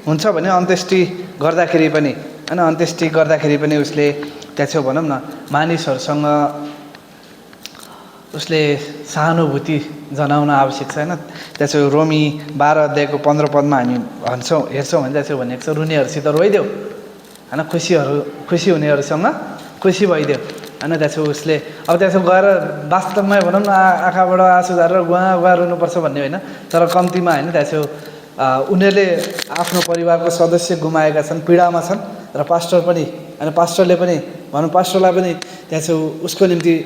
हुन्छ भने अन्त्येष्टि गर्दाखेरि पनि होइन, अन्त्येष्टि गर्दाखेरि पनि उसले त्यहाँ चाहिँ भनौँ न मानिसहरूसँग उसले सहानुभूति जनाउन आवश्यक छ होइन। त्यहाँ चाहिँ रोमी 12 अध्यायको 15 पदमा हामी हेर्छौँ भने त्यहाँ चाहिँ भनेको छ रुनेहरूसित रोइदेऊ होइन, खुसी हुनेहरूसँग खुसी भइदेऊ होइन। त्यहाँ चाहिँ उसले अब त्यहाँ चाहिँ गएर वास्तवमै भनौँ न आँखाबाट आँसु झारेर गुवा रुनुपर्छ भन्ने होइन। तर कम्तीमा होइन त्यहाँ चाहिँ उनीहरूले आफ्नो परिवारको सदस्य गुमाएका छन्, पीडामा छन् र पास्टर पनि होइन, पास्टरले पनि भनौँ पास्टरलाई पनि त्यहाँ चाहिँ उसको निम्ति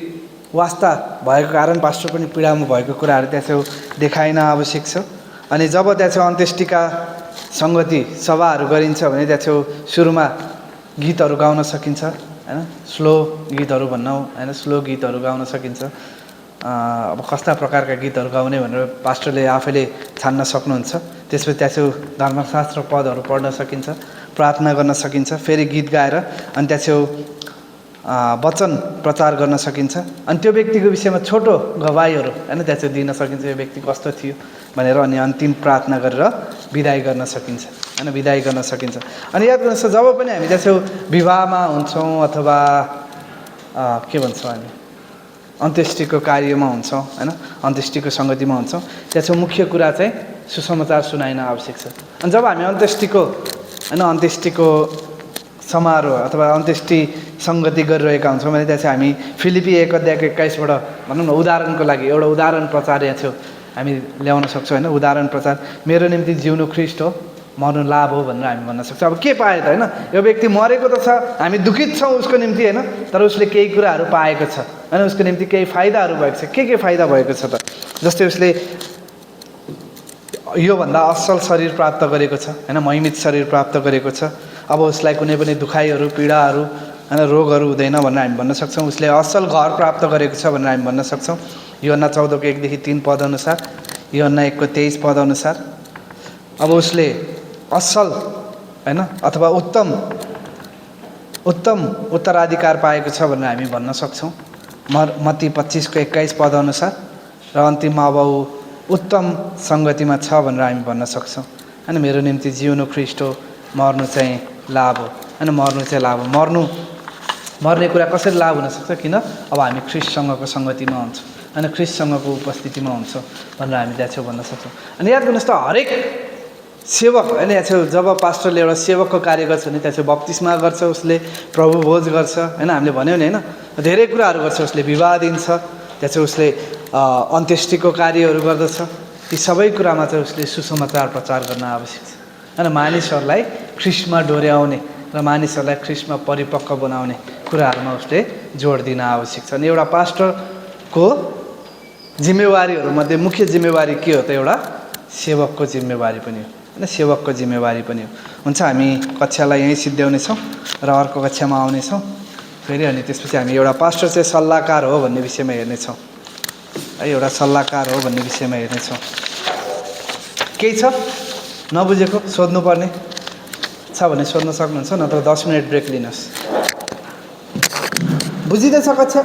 वास्ता भएको कारण पास्टर पनि पीडामा भएको कुराहरू त्यहाँ चाहिँ देखाइन आवश्यक छ। अनि जब त्यहाँ चाहिँ अन्त्येष्टिका सङ्गति सभाहरू गरिन्छ भने त्यहाँ चाहिँ सुरुमा गीतहरू गाउन सकिन्छ होइन, स्लो गीतहरू भनौँ होइन, स्लो गीतहरू गाउन सकिन्छ। अब कस्ता प्रकारका गीतहरू गाउने भनेर पास्टरले आफैले छान्न सक्नुहुन्छ। त्यसपछि त्यहाँ चाहिँ धर्मशास्त्र पदहरू पढ्न सकिन्छ, प्रार्थना गर्न सकिन्छ, फेरि गीत गाएर अनि त्यहाँ चाहिँ वचन प्रचार गर्न सकिन्छ। अनि त्यो व्यक्तिको विषयमा छोटो गवाईहरू होइन त्यहाँ चाहिँ दिन सकिन्छ, यो व्यक्ति कस्तो थियो भनेर। अनि अन्तिम प्रार्थना गरेर विदाई गर्न सकिन्छ होइन, विदाई गर्न सकिन्छ। अनि याद गर्नुहोस् जब पनि हामी त्यहाँ चाहिँ विवाहमा हुन्छौँ अथवा के भन्छौँ हामी अन्त्येष्टिको कार्यमा हुन्छौँ होइन, अन्त्येष्टिको सङ्गतिमा हुन्छौँ, त्यहाँ चाहिँ मुख्य कुरा चाहिँ सुसमाचार सुनाइन आवश्यक छ। अनि जब हामी अन्त्येष्टिको होइन अन्त्येष्टिको समारोह अथवा अन्त्येष्टि सङ्गति गरिरहेका हुन्छौँ भने त्यहाँ चाहिँ हामी फिलिपी 1 अध्यायको 21बाट भनौँ न उदाहरणको लागि एउटा उदाहरण प्रचार यहाँ चाहिँ हामी ल्याउन सक्छौँ होइन। उदाहरण प्रचार, मेरो निम्ति जिउनु ख्रिस्ट हो, मर्नु लाभ हो भनेर हामी भन्न सक्छौँ। अब के पायो त होइन, यो व्यक्ति मरेको त छ, हामी दुखित छौँ उसको निम्ति होइन, तर उसले केही कुराहरू पाएको छ होइन, उसको निम्ति केही फाइदाहरू भएको छ। के फाइदा भएको छ त, जस्तै उसले योभन्दा असल शरीर प्राप्त गरेको छ होइन, महिमित शरीर प्राप्त गरेको छ। अब उसलाई कुनै पनि दुखाइहरू पीडाहरू होइन रोगहरू हुँदैन भनेर हामी भन्न सक्छौँ। उसले असल घर प्राप्त गरेको छ भनेर हामी भन्न सक्छौँ। यूहन्ना 14को 1-3 पद अनुसार, यूहन्ना 1को 23 पद अनुसार। अब उसले असल होइन अथवा उत्तम उत्तराधिकार पाएको छ भनेर हामी भन्न सक्छौँ। मत्ती 25को 21 पद अनुसार। र अन्तिममा अब ऊ उत्तम सङ्गतिमा छ भनेर हामी भन्न सक्छौँ होइन। मेरो निम्ति जिउनु ख्रिस्ट हो, मर्नु चाहिँ लाभ हो होइन, मर्नु चाहिँ लाभ हो। मर्ने कुरा कसरी लाभ हुनसक्छ, किन अब हामी ख्रिस्टसँगको सङ्गतिमा हुन्छौँ होइन, ख्रिस्टसँगको उपस्थितिमा हुन्छौँ भनेर हामी त्यहाँ छेउ भन्न सक्छौँ। अनि याद गर्नुहोस् त हरेक सेवक होइन यहाँ छेउ जब पास्टरले एउटा सेवकको कार्य गर्छ भने त्यहाँ चाहिँ बप्तिस्मा गर्छ, उसले प्रभु भोज गर्छ होइन, हामीले भन्यौँ नि होइन, धेरै कुराहरू गर्छ। उसले विवाह दिन्छ, त्यहाँ चाहिँ उसले अन्त्येष्टिको कार्यहरू गर्दछ। ती सबै कुरामा चाहिँ उसले सुसमाचार प्रचार गर्न आवश्यक छ होइन, मानिसहरूलाई ख्रिस्टमा डोर्याउने र मानिसहरूलाई ख्रिस्टमा परिपक्व बनाउने कुराहरूमा उसले जोड दिन आवश्यक छ। अनि एउटा पास्टरको जिम्मेवारीहरूमध्ये मुख्य जिम्मेवारी के हो त? एउटा सेवकको जिम्मेवारी पनि हो होइन, सेवकको जिम्मेवारी पनि हो। हुन्छ, हामी कक्षालाई यहीँ सिद्ध्याउनेछौँ र अर्को कक्षामा आउनेछौँ फेरि। अनि त्यसपछि हामी एउटा पास्टर चाहिँ सल्लाहकार हो भन्ने विषयमा हेर्नेछौँ है, एउटा सल्लाहकार हो भन्ने विषयमा हेर्नेछौँ। केही छ नबुझेको, सोध्नुपर्ने छ भने सोध्न सक्नुहुन्छ, नत्र 10 मिनट ब्रेक लिनुहोस्। बुझिँदैछ कक्षा?